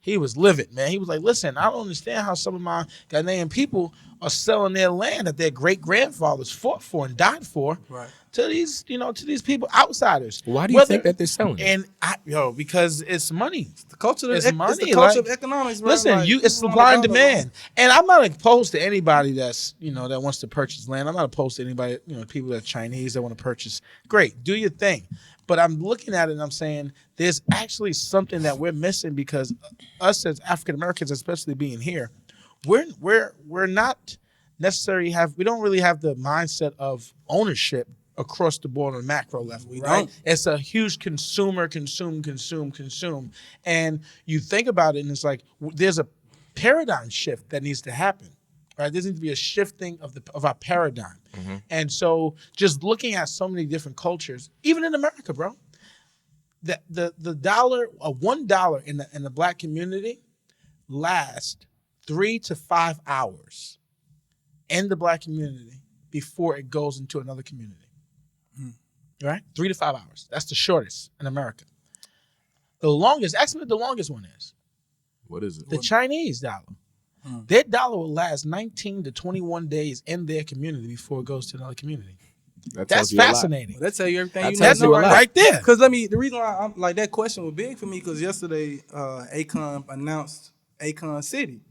C: He was livid, man. He was like, "Listen, I don't understand how some of my Ghanaian people are selling their land that their great grandfathers fought for and died for,
D: Right.
C: to these people outsiders."
B: why do you think that they're selling it?
C: And because it's money.
D: The culture of,
C: It's money,
D: it's the culture
C: like-
D: of economics, bro.
C: Listen,
D: Like,
C: it's
D: people
C: supply and
D: wanna go
C: demand, and I'm not opposed to anybody that's that wants to purchase land. I'm not opposed to anybody, people that are Chinese that want to purchase. Great, do your thing. But I'm looking at it and I'm saying there's actually something that we're missing, because us as African Americans, especially being here, we're not necessarily we don't really have the mindset of ownership across the board on a macro level. We
D: Right.
C: don't. It's a huge consume. And you think about it and it's like there's a paradigm shift that needs to happen. Right? There needs to be a shifting of our paradigm.
B: Mm-hmm.
C: And so just looking at so many different cultures, even in America, bro, the dollar, $1 in the black community lasts 3 to 5 hours in the black community before it goes into another community. Right? 3 to 5 hours. That's the shortest in America. The longest, ask me what the longest one is.
B: What is it?
C: The Chinese dollar. Their dollar will last 19 to 21 days in their community before it goes to another community.
B: That tells
C: That's
B: you a lot.
C: fascinating.
D: Well, that tell you everything
B: That
D: you
B: tells
D: need to
B: you
D: know
B: a lot.
C: Right there.
D: Because the reason why I'm like that question was big for me, because yesterday Akon announced Akon City.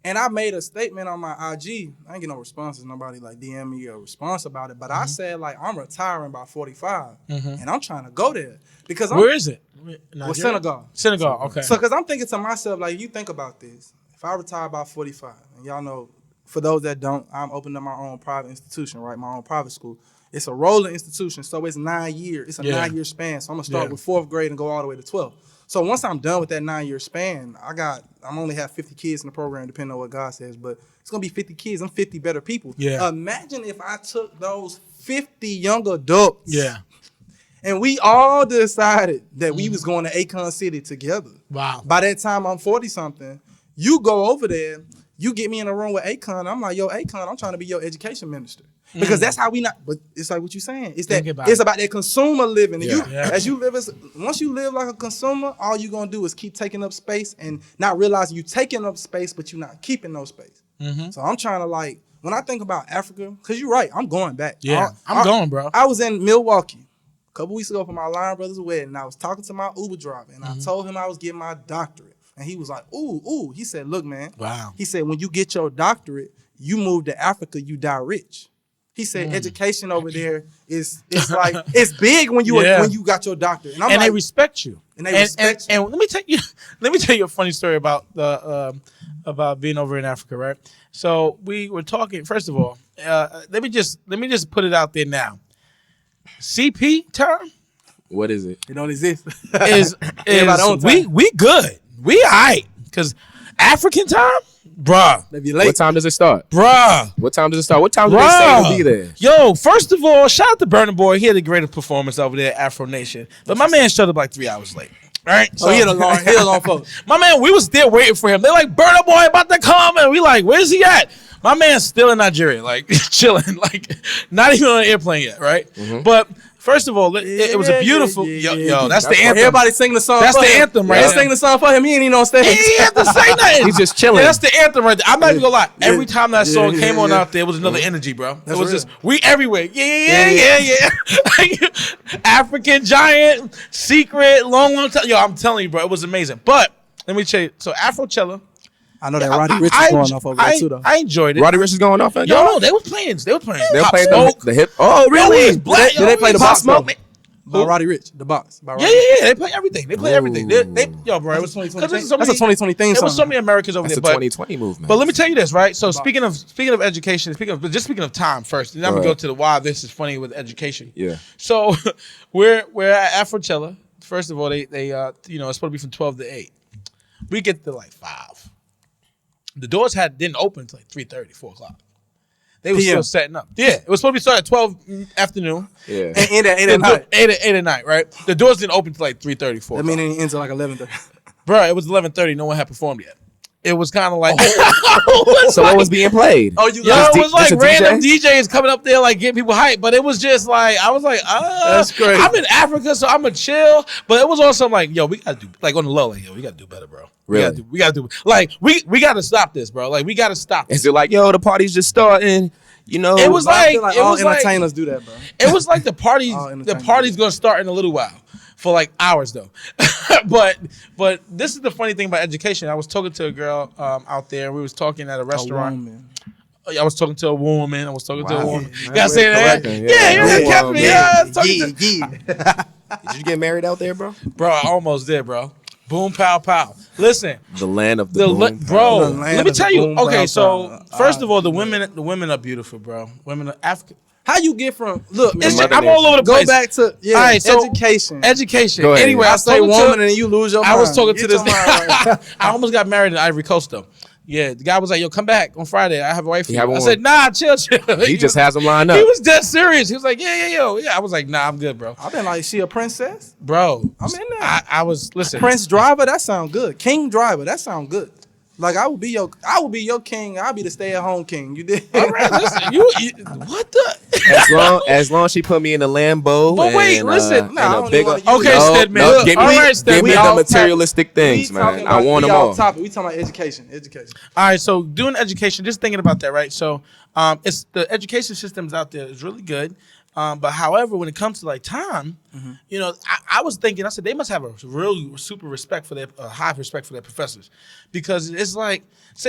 D: And I made a statement on my IG. I ain't get no responses. Nobody like DM me a response about it. But I said, like, I'm retiring by 45. And I'm trying to go there. Because
C: Where is it?
D: Well, Senegal.
C: Senegal, okay.
D: So, because I'm thinking to myself, like, you think about this. If I retire by 45, and y'all know, for those that don't, I'm opening up my own private institution, right? My own private school. It's a rolling institution, so it's 9 years. It's a 9-year span. So I'm gonna start with 4th grade and go all the way to 12th. So once I'm done with that 9-year span, I'm only have 50 kids in the program, depending on what God says, but it's gonna be 50 kids. I'm 50 better people.
C: Yeah.
D: Imagine if I took those 50 young adults.
C: Yeah.
D: And we all decided that we was going to Akon City together.
C: Wow.
D: By that time, I'm 40-something. You go over there, you get me in a room with Akon. I'm like, yo, Akon, I'm trying to be your education minister. Because that's how we not, but it's like what you're saying. It's that
C: Think
D: it's
C: about
D: about that consumer living. And
C: Yeah.
D: once you live like a consumer, all you're gonna do is keep taking up space and not realizing you taking up space, but you're not keeping no space. So I'm trying to, like, when I think about Africa, because you're right, I'm going back.
C: Yeah, I'm going, bro.
D: I was in Milwaukee a couple weeks ago for my Lion Brothers wedding, and I was talking to my Uber driver, and I told him I was getting my doctorate. And he was like, ooh. He said, look, man.
C: Wow.
D: He said, when you get your doctorate, you move to Africa, you die rich. He said, education over there it's like it's big when you got your doctorate. And
C: they respect you.
D: And they respect you.
C: And let me tell you a funny story about being over in Africa, right? So we were talking. First of all, let me just put it out there now. CP term.
B: What is it?
D: It don't exist.
C: Is we good. We all right. Because African time, bruh.
D: They be late.
B: What time does it start?
C: Bruh.
B: What time does it start? What time do they say to be there?
C: Yo, first of all, shout out to Burna Boy. He had the greatest performance over there at Afro Nation. But my man showed up like 3 hours late. All right?
D: So he had a long folks.
C: My man, we was there waiting for him. They're like, Burna Boy about to come. And we like, where's he at? My man's still in Nigeria, like chilling, like not even on an airplane yet, right? Mm-hmm. But first of all, it was a beautiful. Yo, that's the anthem.
D: Everybody singing the song.
C: That's the anthem, right?
D: They singing the song for him. He ain't even on stage.
C: He ain't have to say nothing.
B: He's just chilling.
C: Yeah, that's the anthem right there. I'm not even gonna lie. Every time that song came on out there, it was another energy, bro. It was just we everywhere. Yeah. African giant, secret, long time. Yo, I'm telling you, bro, it was amazing. But let me tell you. So Afrochella.
D: I know that Roddy Ricch is going off over there too, though.
C: I enjoyed it.
B: Roddy Ricch is going off.
C: No, they were playing. They were playing
B: the hip. Oh, really?
C: Did
D: they play the
B: Pop
D: box?
B: Smoke?
D: By Roddy Ricch, the box.
C: Yeah. They play everything. They play everything. Yo, bro, it was 2020. That's
D: a 2020 thing.
C: There was so many Americans over
B: there.
C: That's
B: a 2020 movement.
C: But let me tell you this, right? So speaking of education, speaking of time first, and then I'm gonna go to the why this is funny with education.
B: Yeah.
C: So we're at Afrochella. First of all, they it's supposed to be from 12 to 8. We get to like 5. The doors didn't open until like 3:30, 4 o'clock. They were still setting up. Yeah, it was supposed to be started at 12 afternoon.
B: Yeah.
D: And end at 8 at night.
C: 8 at night, right? The doors didn't open until like 3:30, 4
D: That means it ends at like 11:30.
C: Bro, it was 11:30. No one had performed yet. It was kind of like...
B: So what was being played?
C: Oh, it was like random DJs coming up there like getting people hyped. But it was just like, I was like,
D: that's crazy.
C: I'm in Africa, so I'm going to chill. But it was also like, yo, we got to do... Like on the low, like, yo, we got to do better, bro.
B: Really?
C: We got to do... Like, we got to stop this, bro. Like, we got to stop this.
B: Is it like, yo, the party's just starting... You know,
C: it was like
D: all entertainers do that, bro.
C: It was like the party's gonna start in a little while, for like hours though. but this is the funny thing about education. I was talking to a girl out there. We was talking at a restaurant. I was talking to a woman. I was talking to a woman. You gotta say that. Yeah, you kept me. Yeah.
B: Did you get married out there, bro?
C: Bro, I almost did, bro. Boom, pow, pow. Listen,
B: the land of the boom,
C: bro.
D: The
C: let me tell you.
D: boom,
C: Okay,
D: pow,
C: so
D: pow.
C: first of all, the women are beautiful, bro. Women are African.
D: How you get from look?
C: I'm all over the place.
D: Go back to
C: all right, so
D: education.
C: Education.
B: Go ahead.
C: Anyway,
D: I say woman and you lose your mind.
C: I was talking to this.
D: Right.
C: I almost got married in Ivory Coast though. Yeah, the guy was like, "Yo, come back on Friday. I have a wife for you." I said, "Nah, chill."
B: He just has them lined up.
C: He was dead serious. He was like, "Yeah." I was like, "Nah, I'm good, bro."
D: I've been like, she a princess,
C: bro.
D: I'm in there.
C: I was listen.
D: Prince Driver, that sound good. King Driver, that sound good. Like I would be your king. I'll be the stay-at-home king. You did.
C: All right, listen. You what the?
B: As long as she put me in a Lambo.
C: But wait, listen.
B: Okay,
C: Stedman.
B: Give me the materialistic things, man. I want them all.
D: We talking about education.
C: All right, so doing education, just thinking about that, right? So, it's the education systems out there is really good. But however, when it comes to like time, I was thinking, I said they must have a real super respect for their high respect for their professors, because it's like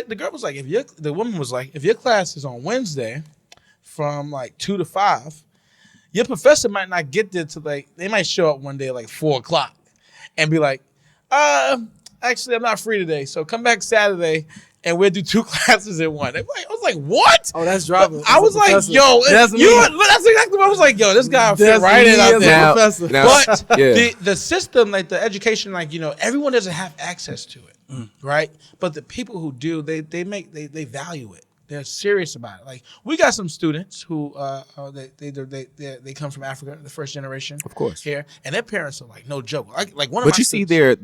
C: the girl was like, the woman was like, if your class is on Wednesday from like 2 to 5, your professor might not get there till like they might show up one day at like 4 o'clock and be like, actually I'm not free today, so come back Saturday. And we'll do 2 classes in one. I was like, what?
D: Oh, that's Driver.
C: I was like, yo, that's exactly what I was like, yo, this guy fit right in out there. But the system, like the education, like, everyone doesn't have access to it, right? But the people who do, they value it. They're serious about it. Like, we got some students who they come from Africa, the first generation,
B: of course,
C: here, and their parents are like no joke. Like one of
B: but
C: my
B: you see their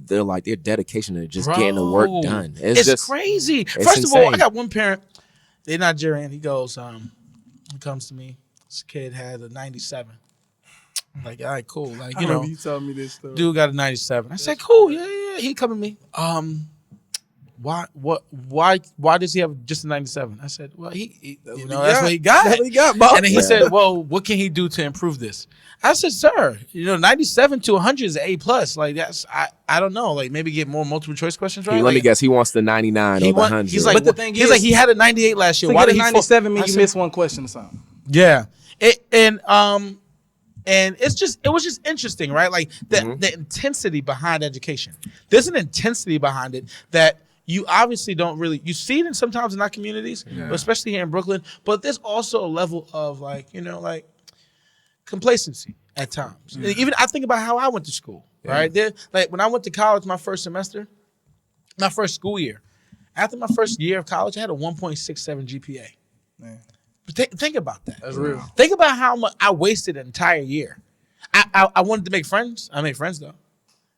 B: dedication to just getting the work done. It's just
C: crazy.
B: It's
C: First
B: insane.
C: of all, I got one parent. They're Nigerian. He goes, he comes to me. This kid had a 97. I'm like, all right, cool. Like,
D: you told me this stuff.
C: Dude got a 97. I said, cool. Yeah. He come to me. why does he have just a 97? I said, well, that's what he got.
D: That's what he got, boss.
C: And then he said, well, what can he do to improve this? I said, sir, 97 to 100 is A plus. Like that's, I don't know, like maybe get more multiple choice questions right.
B: Let me guess, he wants the 99 or the 100.
C: He's like,
D: but the thing
C: he's like, he had a 98 last year.
D: To
C: Why
D: get
C: did
D: a
C: he
D: 97 mean you missed one question or something?
C: Yeah, and it was just interesting, right? Like the intensity behind education. There's an intensity behind it that you obviously don't really, you see it sometimes in our communities, but especially here in Brooklyn. But there's also a level of like complacency at times. Even I think about how I went to school, right? There, like when I went to college, my first school year. After my first year of college, I had a 1.67 GPA. Man. But think about that.
D: That's real.
C: Think about how much I wasted an entire year. I wanted to make friends. I made friends though.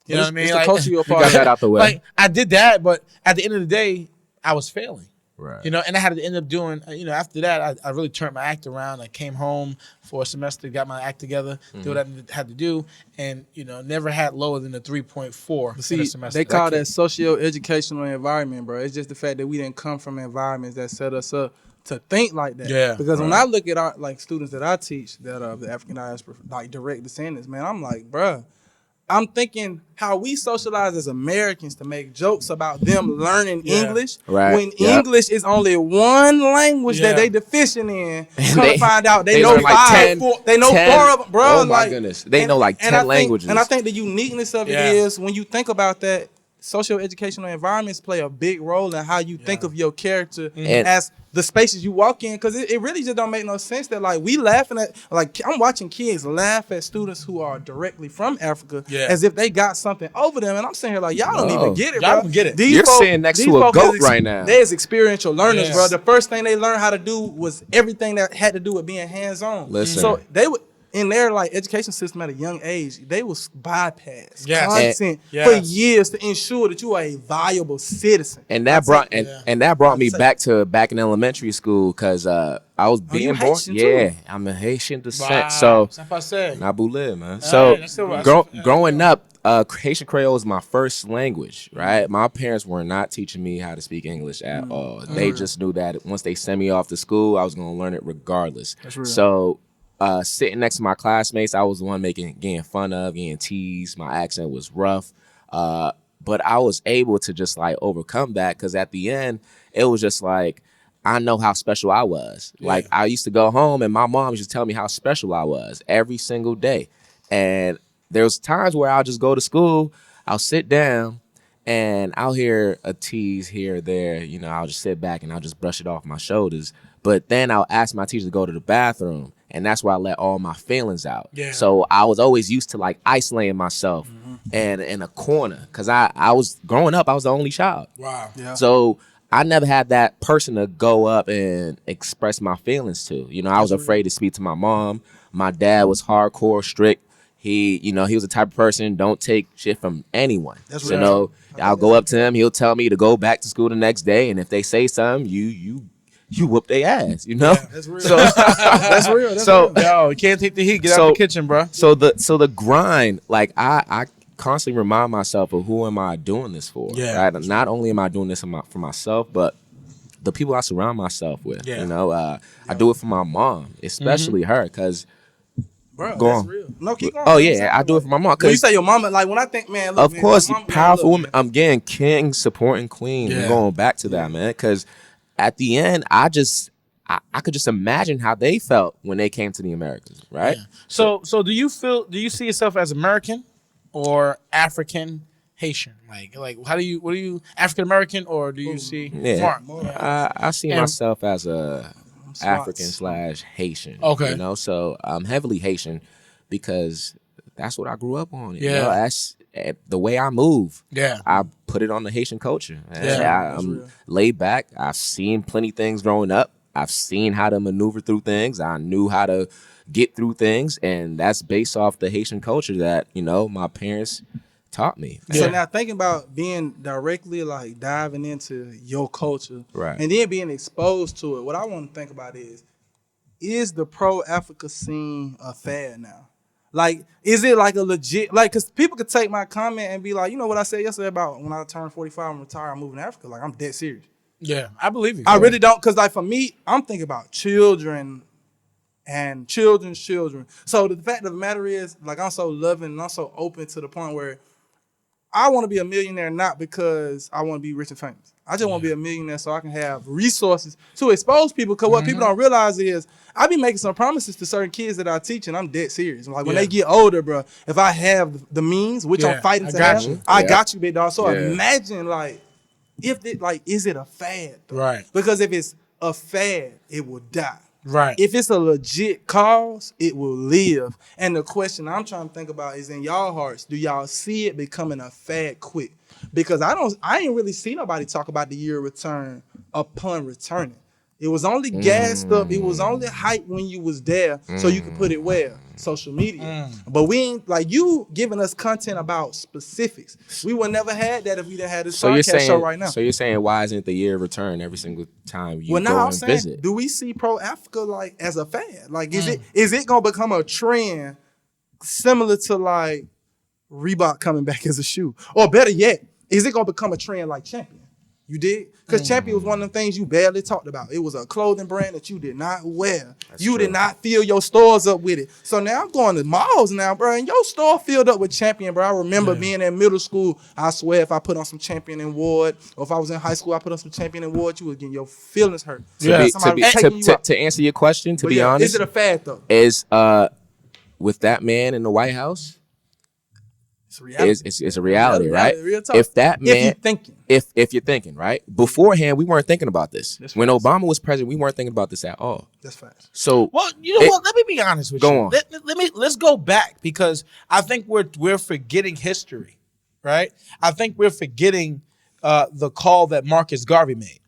C: You know what I mean?
D: It's
C: like,
D: the culture you're
B: You got that out the way.
C: Like I did that, but at the end of the day, I was failing.
B: Right.
C: And I had to end up doing. After that, I really turned my act around. I came home for a semester, got my act together, did what I had to do, and never had lower than a 3.4
D: See,
C: in a semester.
D: they call that socio-educational environment, bro. It's just the fact that we didn't come from environments that set us up to think like that.
C: Yeah.
D: Because when I look at our students that I teach that are the African diaspora, like direct descendants, man, I'm like, bruh, I'm thinking how we socialize as Americans to make jokes about them learning English when English is only one language that they deficient in. Come to find out they know
B: like
D: 5, 4, they know 4 of them, bro.
B: Oh my goodness, they know like 10 languages.
D: And I think the uniqueness of it is when you think about that, socio-educational environments play a big role in how you think of your character as the spaces you walk in, because it really just don't make no sense that like we laughing at, like I'm watching kids laugh at students who are directly from Africa as if they got something over them, and I'm sitting here like y'all don't even get it,
C: y'all
D: bro.
C: don't get it.
B: You're sitting next to a goat right now.
D: There's experiential learners, bro. The first thing they learned how to do was everything that had to do with being hands-on.
B: Listen.
D: So they would, in their like education system at a young age, they will bypass content for years to ensure that you are a valuable citizen.
B: And that brought me back in elementary school because I was being born. I'm a Haitian descent. So Nabu live, man. So growing up, Haitian Creole was my first language, right? My parents were not teaching me how to speak English at all. They just knew that once they sent me off to school, I was going to learn it regardless. So sitting next to my classmates, I was the one getting fun of, getting teased. My accent was rough. But I was able to just like overcome that because at the end, it was just like, I know how special I was. Like I used to go home and my mom used to tell me how special I was every single day. And there was times where I'll just go to school, I'll sit down and I'll hear a tease here or there. I'll just sit back and I'll just brush it off my shoulders. But then I'll ask my teacher to go to the bathroom. And that's where I let all my feelings out. So I was always used to like isolating myself and in a corner because I was growing up. I was the only child.
C: Wow. Yeah.
B: So I never had that person to go up and express my feelings to. I was afraid to speak to my mom. My dad was hardcore strict. He was the type of person don't take shit from anyone.
D: That's real.
B: I'll go up to him. He'll tell me to go back to school the next day. And if they say something, you whoop their ass,
D: that's real.
B: So
D: that's real.
C: Yo, you can't take the heat. Get out the kitchen, bro.
B: So the grind, like I constantly remind myself of who am I doing this for? Right? Not only am I doing this for myself, but the people I surround myself with. I do it for my mom, especially her, because.
D: Bro,
B: go
D: that's
B: on.
D: Real. No, keep going.
B: Oh yeah, I do it for my mom.
D: When you say your mama, like when I think, man, look,
B: of course,
D: mama,
B: powerful
D: man,
B: woman. I'm getting king supporting queen. And going back to that, man, because at the end, I could just imagine how they felt when they came to the Americas, right?
C: Yeah. So do you see yourself as American or African Haitian? Like what are you African American or do you see
B: I see myself as a African/Haitian.
C: Okay.
B: So I'm heavily Haitian because that's what I grew up on. That's the way I move. I put it on the Haitian culture. I'm laid back. I've seen plenty of things growing up. I've seen how to maneuver through things. I knew how to get through things, and that's based off the Haitian culture that my parents taught me.
D: So now thinking about being directly like diving into your culture,
B: right,
D: and then being exposed to it, what I want to think about is the pro-Africa scene a fad now? Like, is it like a legit, like, because people could take my comment and be like, you know what I said yesterday about when I turn 45 and retire, I'm moving to Africa. Like, I'm dead serious.
C: Yeah, I believe you.
D: I really don't, because like for me, I'm thinking about children and children's children. So the fact of the matter is, like, I'm so loving and I'm so open to the point where I want to be a millionaire not because I want to be rich and famous. I just want to be a millionaire so I can have resources to expose people. Because what people don't realize is I be making some promises to certain kids that I teach, and I'm dead serious. Like when they get older, bro, if I have the means, which I'm fighting to have, I got you, big dog. So imagine like if it like is it a fad? Though?
C: Right.
D: Because if it's a fad, it will die.
C: Right.
D: If it's a legit cause, it will live. And the question I'm trying to think about is in y'all hearts, do y'all see it becoming a fad quick? Because I ain't really see nobody talk about the year of return upon returning. It was only gassed up. It was only hype when you was there so you could put it where? Social media. But we ain't, like, you giving us content about specifics. We would never had that if we didn't have this podcast show right now.
B: So you're saying why isn't the year of return every single time you go
D: I'm
B: and
D: saying,
B: visit?
D: do we see Pro Africa like as a fad? Like, is it gonna become a trend similar to like Reebok coming back as a shoe? Or better yet, is it gonna become a trend like Champion? You did? Because Champion was one of them things you barely talked about. It was a clothing brand that you did not wear. You did not fill your stores up with it. So now I'm going to malls now, bro, and your store filled up with Champion, bro. I remember being in middle school, I swear if I put on some Champion and Ward, or if I was in high school, I put on some Champion and Ward, you was getting your feelings hurt.
B: To answer your question, to be honest,
D: is it a fad though?
B: Is with that man in the White House, it's a reality, right?
D: Real talk.
B: If that man,
D: if you're thinking.
B: If you're thinking, right? Beforehand, we weren't thinking about this. When Obama was president, we weren't thinking about this at all.
D: That's fast.
B: So,
C: well, you know what? Let me be honest with you.
B: Go on.
C: Let's go back because I think we're forgetting history, right? I think we're forgetting the call that Marcus Garvey made,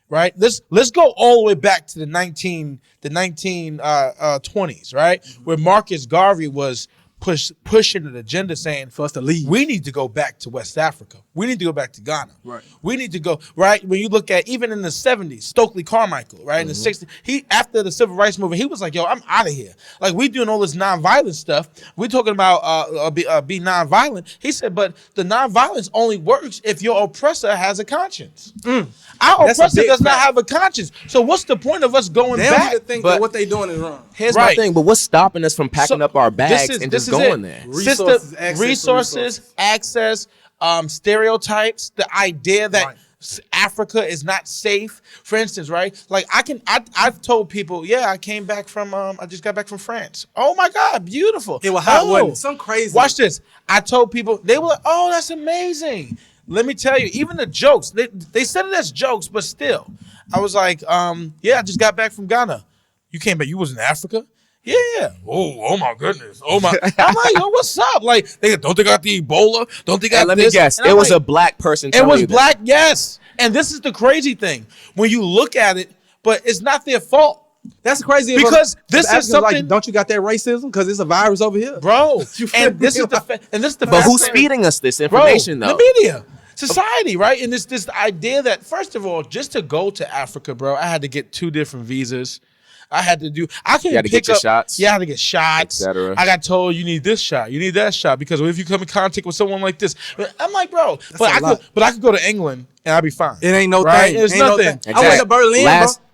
C: right? Let's go all the way back to the 1920s, right? Where Marcus Garvey was pushing an agenda saying for us to leave. We need to go back to West Africa. We need to go back to Ghana. Right. We need to go, right? When you look at even in the 70s, Stokely Carmichael, right? In the 60s, he after the civil rights movement, he was like, yo, I'm out of here. Like we doing all this nonviolent stuff. We're talking about be nonviolent. He said, but the nonviolence only works if your oppressor has a conscience. Our oppressor does not have a conscience. So what's the point of us going back?
D: They think that what they doing is wrong.
B: Here's my thing, but what's stopping us from packing up our bags and just going there?
C: Resources, access, stereotypes, the idea that Africa is not safe. For instance, right? Like I've told people, I came back from, I just got back from France. Oh my God, beautiful.
D: It was hot, wasn't it? Some crazy.
C: Watch this. I told people, they were like, oh, that's amazing. Let me tell you, even the jokes, they said it as jokes, but still. I was like, I just got back from Ghana. You came back, you was in Africa? Yeah. Oh my goodness. Oh my. I'm like, yo, what's up? Like, don't they got the Ebola? Don't they got
B: let
C: this?
B: me guess. It was a black person
C: telling you. It was black, yes. And this is the crazy thing. When you look at it, but it's not their fault.
D: That's crazy
C: because this is something.
D: Like, don't you got that racism? Because it's a virus over here,
C: bro. And this is the.
B: But who's feeding us this information, though?
C: The media, society, right? And this idea that first of all, just to go to Africa, bro, I had to get 2 different visas. I had to do. I couldn't
B: you had to
C: pick
B: get your
C: up.
B: shots.
C: Yeah, I had to get shots.
B: Etc.
C: I got told you need this shot, you need that shot because if you come in contact with someone like this, I'm like, bro. But I could go to England and I'd be fine.
D: It ain't no
C: right?
D: thing.
C: It's
D: ain't
C: nothing.
D: No thing. I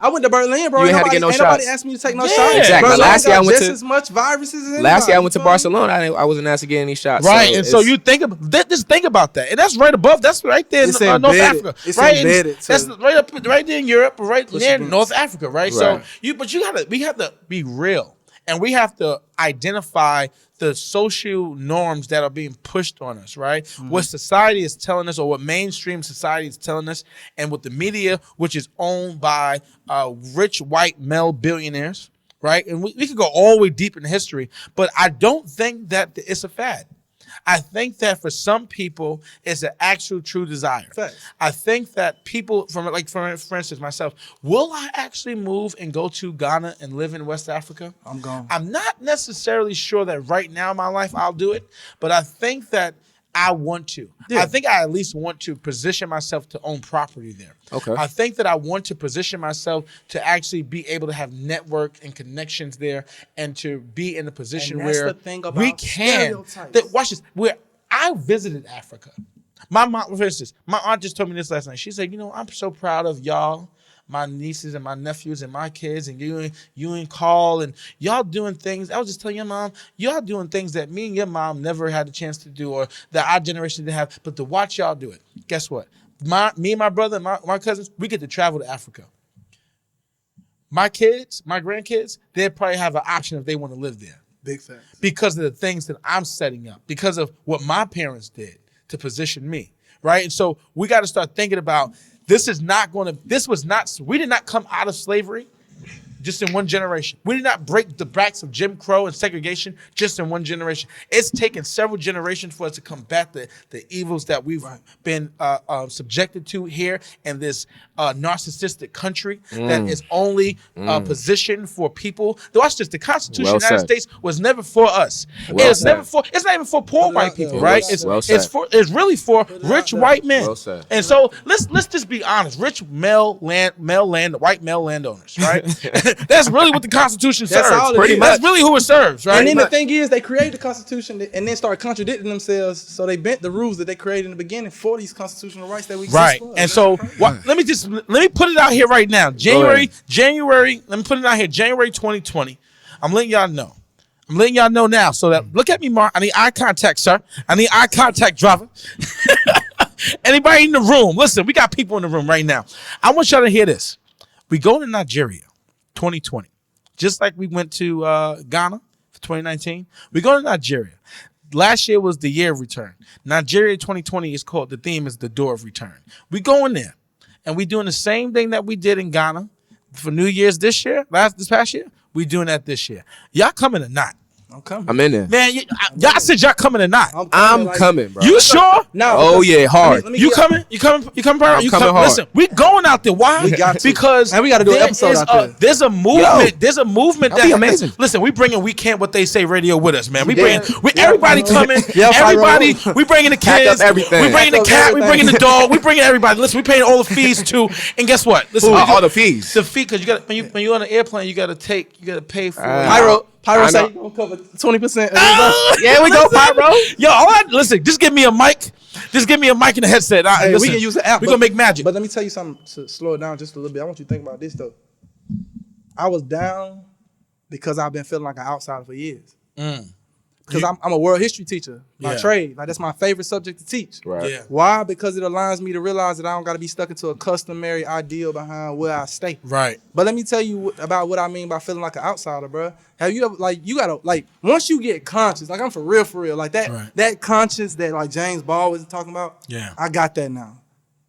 D: went to Berlin, bro.
B: You had to get no shots.
D: Nobody asked me to take no shots.
B: Exactly.
D: Berlin
B: Last year I went
D: just as much viruses as
B: last year I went to Barcelona. I wasn't asked to get any shots.
C: Right, and so you think just think about that, and that's right above. That's right there in North Africa.
D: It's
C: right,
D: embedded.
C: That's right there in Europe, right near North Africa, right? So we have to be real. And we have to identify the social norms that are being pushed on us, right? Mm-hmm. What society is telling us or what mainstream society is telling us and what the media, which is owned by rich white male billionaires, right? And we could go all the way deep in history, but I don't think that it's a fad. I think that for some people, it's an actual true desire.
D: Fact.
C: I think that people, for instance, myself, will I actually move and go to Ghana and live in West Africa?
D: I'm gone.
C: I'm not necessarily sure that right now in my life I'll do it, but I think that I want to.
D: Yeah.
C: I think I at least want to position myself to own property there.
B: Okay.
C: I think that I want to position myself to actually be able to have network and connections there and to be in a position
D: And that's
C: where
D: the thing about
C: we can.
D: stereotypes.
C: Watch this. Where I visited Africa. My mom, for instance, my aunt just told me this last night. She said, I'm so proud of y'all, my nieces and my nephews and my kids and you and Carl and y'all doing things. I was just telling your mom, y'all doing things that me and your mom never had a chance to do or that our generation didn't have, but to watch y'all do it. Guess what? Me and my brother and my cousins, we get to travel to Africa. My kids, my grandkids, they'll probably have an option if they want to live there.
D: Big facts.
C: Because of the things that I'm setting up, because of what my parents did to position me, right? And so we got to start thinking about we did not come out of slavery just in one generation. We did not break the backs of Jim Crow and segregation just in one generation. It's taken several generations for us to combat the evils that we've been subjected to here in this narcissistic country that is only positioned for people. Watch this. The Constitution of the United States was never for us. It's not even for poor white people, right? It's really for rich white men. And so let's just be honest. Rich white male landowners, right? That's really what the Constitution serves. That's really who it serves, right?
D: And then the thing is, they created the Constitution and then started contradicting themselves, so they bent the rules that they created in the beginning for these constitutional rights that we exist for.
C: And so let me put it out here right now. January, let me put it out here. January 2020. I'm letting y'all know. I'm letting y'all know now. So that look at me, Mark. I need eye contact, sir. I need eye contact, driver. Anybody in the room? Listen, we got people in the room right now. I want y'all to hear this. We go to Nigeria, 2020, just like we went to Ghana for 2019. We go to Nigeria. Last year was the year of return. Nigeria 2020 is called, the theme is the door of return. We go in there and we doing the same thing that we did in Ghana for New Year's this past year. We doing that this year. Y'all coming or not?
D: I'm coming.
B: I'm in there.
C: Man, y'all said y'all coming or not?
B: I'm coming, bro.
C: You sure?
D: No.
B: Oh yeah, hard.
C: You coming? You coming, bro?
B: I'm coming hard.
C: Listen, we going out there. Why?
D: We got to.
C: Because
D: and we got to do an episode out there.
C: There's a movement. There's a movement
B: that'd be amazing.
C: Listen, we bringing We Can't What They Say radio with us, man. Everybody coming.
D: Yeah,
C: everybody. We bringing the kids.
B: Everything.
C: We bringing the cat. We bringing the dog. We bringing everybody. Listen, we paying all the fees too. And guess what? Listen,
B: all the fees.
C: The fee, because you got when you on an airplane, you got to pay for.
D: Pyro say you gonna cover 20%.
B: Yeah, we go, Pyro.
C: Yo, listen, just give me a mic. Just give me a mic and a headset. Listen,
D: we can use the app.
C: We're going to make magic.
D: But let me tell you something to slow it down just a little bit. I want you to think about this, though. I was down because I've been feeling like an outsider for years. Because I'm a world history teacher by trade. Like, that's my favorite subject to teach.
B: Right.
C: Yeah.
D: Why? Because it aligns me to realize that I don't got to be stuck into a customary ideal behind where I stay.
C: Right.
D: But let me tell you about what I mean by feeling like an outsider, bro. Have you ever, you gotta, once you get conscious, I'm for real, like that conscious that, James Baldwin was talking about, I got that now.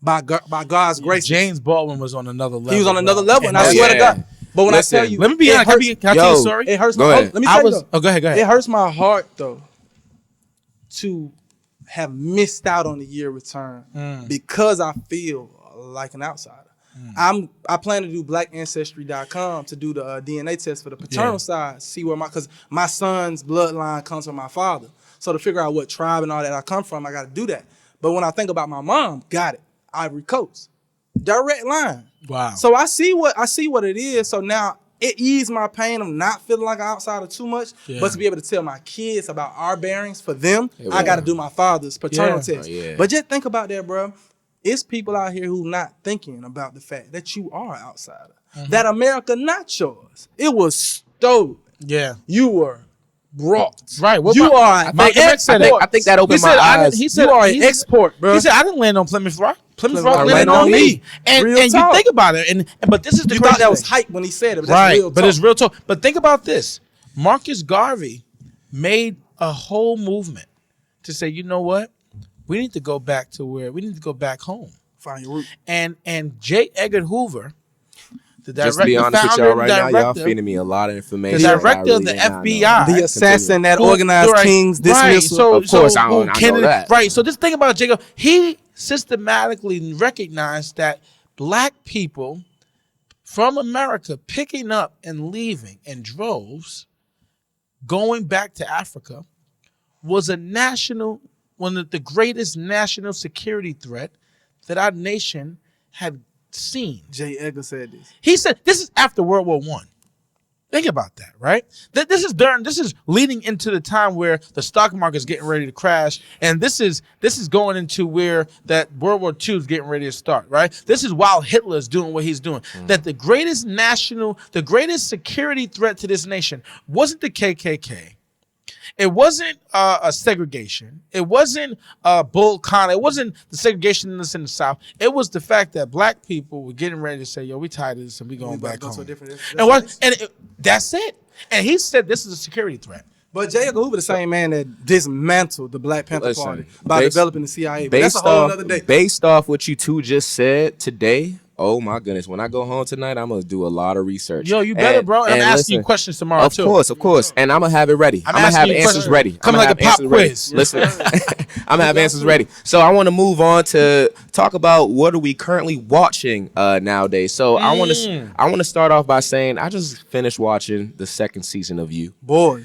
D: By God's grace.
C: James Baldwin was on another level.
D: He was on another level, and I swear to God. But when I tell you,
C: let me be honest. Can I tell you a story?
D: It hurts
B: go
D: my
B: ahead.
D: Let me tell you though.
C: Go ahead.
D: It hurts my heart though to have missed out on the year return because I feel like an outsider. I plan to do blackancestry.com to do the DNA test for the paternal side, see where because my son's bloodline comes from my father. So to figure out what tribe and all that I come from, I got to do that. But when I think about my mom, got it, Ivory Coast, direct line.
C: Wow.
D: So I see what it is. So now it eased my pain of not feeling like an outsider too much, but to be able to tell my kids about our bearings for them, I got to do my father's paternal test. But just think about that, bro. It's people out here who not thinking about the fact that you are an outsider. That America not yours. It was stolen.
C: Yeah.
D: You were brought.
C: Right.
D: You are
B: I think that opened my eyes.
D: He said you are an export, bro.
C: He said I didn't land on Plymouth Rock. Plymouth Rock landed on me. And you think about it, but this is the
D: you
C: crazy
D: thought that
C: thing.
D: was hype when he said it, but
C: right?
D: That's real talk.
C: But it's real talk. But think about this: Marcus Garvey made a whole movement to say, you know what, we need to go back home.
D: Find your root.
C: And J. Edgar Hoover, the director,
B: just to be honest with y'all right now, y'all feeding me a lot of information.
C: The director of the FBI,
D: the assassin that organized King's dismissal.
B: Of course, I know that.
C: Right. So just think about Jacob. He systematically recognized that black people from America picking up and leaving in droves, going back to Africa, was a national the greatest national security threat that our nation had seen.
D: J. Edgar said this.
C: He said this is after World War I. Think about that, right? This is leading into the time where the stock market is getting ready to crash, and this is going into where that World War II is getting ready to start, right? This is while Hitler is doing what he's doing. That the greatest security threat to this nation wasn't the KKK. It wasn't a segregation. It wasn't Bull Connor. It wasn't the segregationists in the South. It was the fact that black people were getting ready to say, "Yo, we tired of this and we going back home." That's it. And he said this is a security threat.
D: But J. Edgar Hoover, the same man that dismantled the Black Panther Party by developing the CIA. But that's a whole other day.
B: Based off what you two just said today, oh my goodness! When I go home tonight, I'm gonna do a lot of research.
C: Yo, you better, bro. And I'm asking you questions tomorrow too.
B: Of course, and I'm gonna have it ready. I'm gonna have answers ready.
C: Coming like a pop quiz.
B: Listen, I'm gonna have answers ready. So I want to move on to talk about what are we currently watching nowadays. So I want to start off by saying I just finished watching the second season of You.
D: Boy.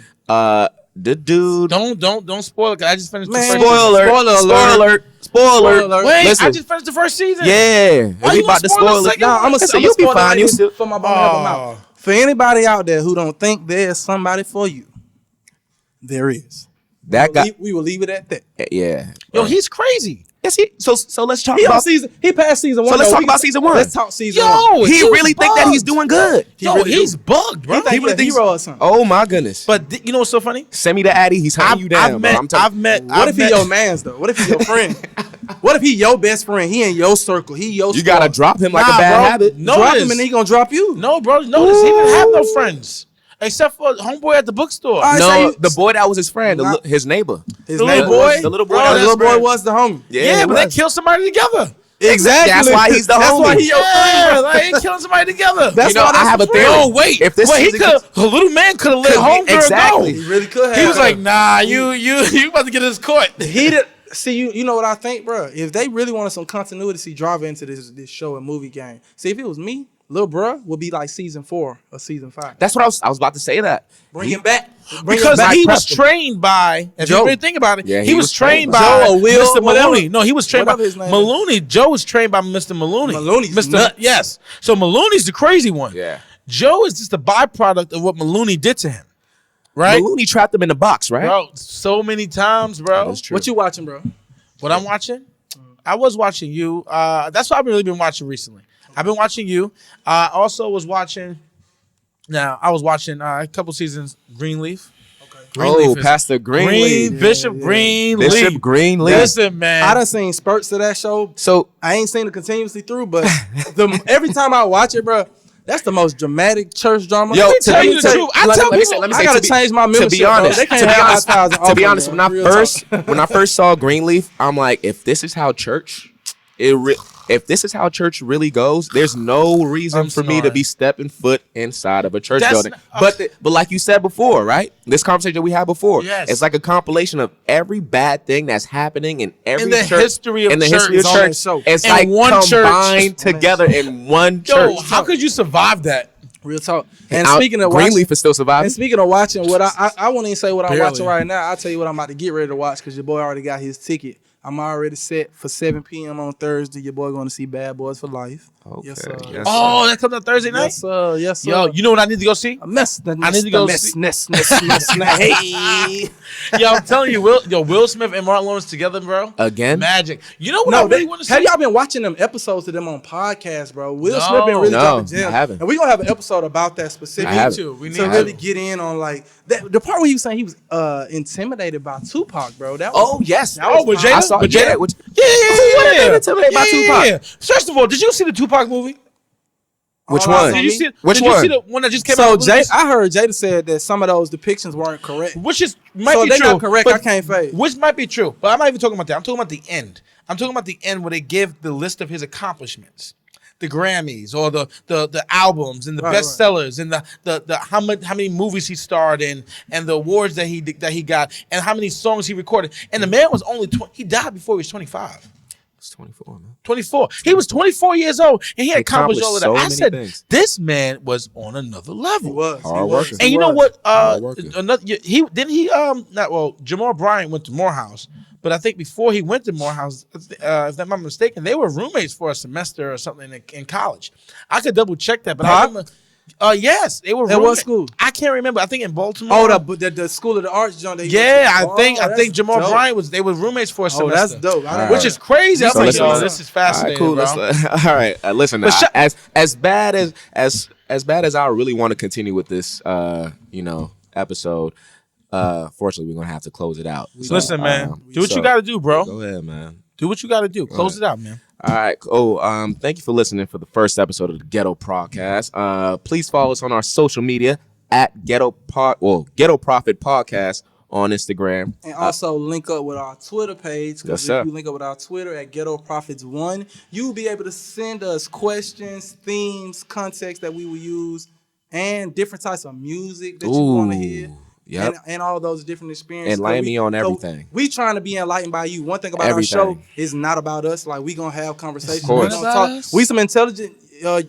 B: The dude.
C: Don't spoil it. 'Cause I just finished the first
B: Spoiler alert.
C: Wait,
B: Listen.
C: I just finished the first season.
B: Yeah.
C: Why you
B: about to
C: spoil
B: spoil
C: the
B: it.
C: second one?
D: I'm
B: So you'll be fine. You still
D: for my bone help 'em out. For anybody out there who don't think there's somebody for you, there is.
B: that guy.
D: We will leave it at that.
B: Yeah.
C: Yo, he's crazy.
B: Yes. So let's talk
D: He
B: about
D: passed season 1.
B: So let's talk about season 1.
D: Let's talk season 1.
C: Yo,
B: He
C: was
B: really think that he's
C: bugged.
B: doing good.
C: He's bugged, bro.
D: He think he's a hero or something.
B: Oh my goodness.
C: But you know what's so funny?
B: Send me the Addy. He's hunting you down.
C: I've met.
D: What if he your man's though? What if he your friend? What if he your best friend? He in your circle. He your
B: You gotta drop him like a
C: Nah,
B: bad
C: bro.
B: habit.
C: No.
D: drop
C: Notice.
D: him and he gonna drop you.
C: No, bro. Notice he didn't have no friends except for homeboy at the bookstore.
D: I
B: No,
D: say-
B: the boy that was his friend, his neighbor.
D: His
C: The
D: neighbor
C: little boy?
D: was-
B: The little boy.
C: Bro,
B: that
D: The
B: was
D: little
B: his
D: boy
B: friend.
D: was the homie.
C: Yeah, but they
B: right.
C: killed somebody together.
D: Exactly.
B: That's why he's the
D: That's
B: homie.
D: why he your
C: Yeah,
D: friend.
C: like they killing somebody together.
D: That's
B: You know,
D: why
B: I have a theory.
C: No, wait.
B: If this
C: he
B: season
C: could. A little man could have let
B: Could-
C: homegirl
B: exactly.
C: go.
D: He really could have.
C: He was like, "Nah, you about to get us caught."
D: He did. See, you know what I think, bro? If they really wanted some continuity, see drive into this show and movie game. See, if it was me, Lil Bruh would be like season 4 or season 5.
B: That's what I was about to say that.
D: Bring him back.
C: Because
B: back,
C: he was
B: prep him.
C: trained by, if
D: Joe.
C: you really think about it,
B: Yeah,
C: he was trained by
D: Joe or Will,
C: Mr.
D: whatever.
C: Maloney. No, he was trained by
D: Whatever his name is.
C: Maloney. Joe was trained by Mr. Maloney.
D: Maloney's
C: Mr.
D: nuts.
C: Yes. So Maloney's the crazy one.
B: Yeah.
C: Joe is just a byproduct of what Maloney did to him. Right?
B: Maloney trapped him in the box, right?
C: Bro, so many times, bro.
B: That's true.
D: What you watching, bro?
C: What I'm watching? I was watching You. That's what I've really been watching recently. I've been watching You. I also was watching. Now I was watching a couple seasons Greenleaf. Okay.
B: Oh, Pastor Greenleaf.
C: Bishop Greenleaf.
B: Bishop Greenleaf.
C: Listen, man.
D: I done seen spurts of that show.
B: So
D: I ain't seen it continuously through, but every time I watch it, bro, that's the most dramatic church drama.
B: Yo,
C: Let me tell you the truth. I tell people,
B: let me
D: I
B: say,
D: gotta
B: to be-
D: change my
B: To
D: membership.
B: be honest,
D: bro. They can't have $5,000
B: to be honest,
D: bro.
B: when I
D: Real talk.
B: when I first saw Greenleaf, I'm like, if this is how church, if this is how church really goes, there's no reason
C: I'm
B: for me to
C: snoring.
B: be stepping foot inside of a church
C: That's
B: building. But like you said before, right? This conversation we had before,
C: Yes.
B: it's like a compilation of every bad thing that's happening in every
C: In the
B: church,
C: history of
B: in the
C: church.
B: history of
D: It's on that
B: church.
D: show.
B: It's
C: In
B: like
C: one church.
B: combined together in one
C: Yo,
B: church.
C: how could you survive that?
D: Real talk. And
B: Out-
D: speaking of
B: Greenleaf is still
D: and
B: surviving.
D: speaking of watching, what I won't even say what I'm
C: Barely.
D: watching right now. I'll tell you what I'm about to get ready to watch because your boy already got his ticket. I'm already set for 7 p.m. on Thursday. Your boy going to see Bad Boys for Life.
B: Okay.
D: Yes, sir.
B: Yes,
C: Oh, that comes out Thursday night?
D: Yes, sir. Yes, sir.
C: Yo, you know what I need to go see?
D: A mess.
C: I need to go see-
D: Hey.
C: Yo, I'm telling you, Will Smith and Martin Lawrence together, bro.
B: Again?
C: Magic. You know what
D: No,
C: I really want to see?
D: have y'all been watching them episodes of them on podcasts, bro? Will
C: No.
D: Smith been really
B: No,
D: dropping gems.
B: I haven't.
D: And we're going to have an episode about that specifically.
B: I haven't.
C: too. We need
D: to
C: to.
D: really get in on like the part where he was saying he was intimidated by Tupac, bro. That
B: Oh
D: was,
B: yes.
C: Oh, with
B: I
C: Jada?
B: saw
C: With
B: Jada.
C: Jada?
B: Which-
C: Yeah.
B: Who would've been intimidated by Tupac?
C: First of all, did you see the Tupac movie?
B: Which
D: All eyes
B: one?
D: on
C: Did you
D: me.
C: see?
B: Which
C: did you
B: one?
C: see the one that just came
D: So
C: out?
D: I heard Jada said that some of those depictions weren't correct.
C: Which is might
D: So
C: be
D: they
C: true.
D: not correct,
C: but-
D: I can't fade.
C: Which might be true, but I'm not even talking about that. I'm talking about the end. I'm talking about the end where they give the list of his accomplishments, the Grammys or the albums and the
D: Right,
C: bestsellers and the how many movies he starred in and the awards that he got and how many songs he recorded. And the man was only he died before he was 25.
B: It's 24, man.
C: 24. He was 24 years old and he had accomplished all of that.
B: Accomplished
C: I
B: so
C: said,
B: many things.
C: this man was on another level.
D: He was.
B: Hard
D: He was.
B: worker.
C: And
D: He
C: you know
D: was.
C: what?
B: worker.
C: Jamal Bryant went to Morehouse, But I think before he went to Morehouse, if I'm not mistaken, they were roommates for a semester or something in college. I could double check that, but I remember. Yes, they were.
D: At what school?
C: I can't remember. I think in Baltimore.
D: Oh, the School of the Arts, John.
C: I think Jamal Bryant They were roommates for a semester.
D: That's dope.
C: Which is crazy.
B: So
C: I was like, this is fascinating,
B: all right, cool.
C: bro.
B: All right, listen. As bad as I really want to continue with this, episode. Fortunately, we're gonna have to close it out.
C: So, listen, man. Do what you got to do, bro.
B: Go ahead, man.
C: Do what you got to do. Close it out, man.
B: All right. Thank you for listening for the first episode of the Ghetto Podcast. Please follow us on our social media at Ghetto Prophet Podcast on Instagram.
D: And also link up with our Twitter page. Because if you link up with our Twitter at Ghetto Prophets 1, you'll be able to send us questions, themes, context that we will use, and different types of music that you want to hear.
B: Yep.
D: And all those different experiences.
B: Enlighten me on everything.
D: So we trying to be enlightened by you. One thing about our show is not about us. Like, we going to have conversations.
B: Of course.
D: We gonna talk. We some intelligent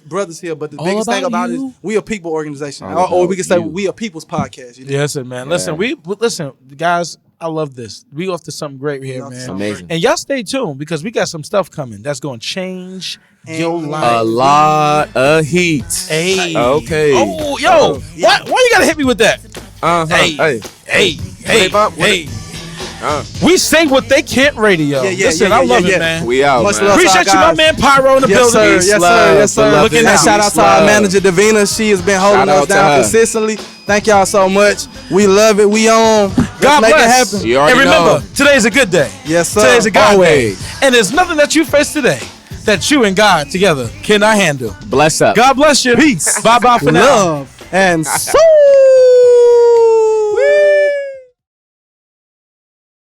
D: brothers here, but the biggest thing about it is we a people organization. Or we can say we a people's podcast. You know?
C: Yes, man. Listen, listen, guys, I love this. We off to something great here, man.
B: Amazing.
C: And y'all stay tuned because we got some stuff coming that's going to change your life.
B: A lot of heat.
C: Hey.
B: Okay.
C: Oh, yo. Why you got to hit me with that? Hey. We say what they can't radio. Listen, I love it, man.
B: We out,
D: Much
B: man.
D: love.
C: Appreciate you, my man Pyro in the building.
D: Yes, sir.
B: Looking
D: out. Shout out to our manager, Davina. She has been holding us down consistently. Thank y'all so much. We love it. We on.
C: God
D: Let's make
C: bless.
D: it happen.
B: You
C: And
B: already
C: remember,
B: know.
C: today's a good day.
D: Yes, sir.
C: Today's a God
B: Always.
C: day. And there's nothing that you face today that you and God together cannot handle.
B: Bless up.
C: God bless you. Peace. Bye-bye for now.
D: Love and so.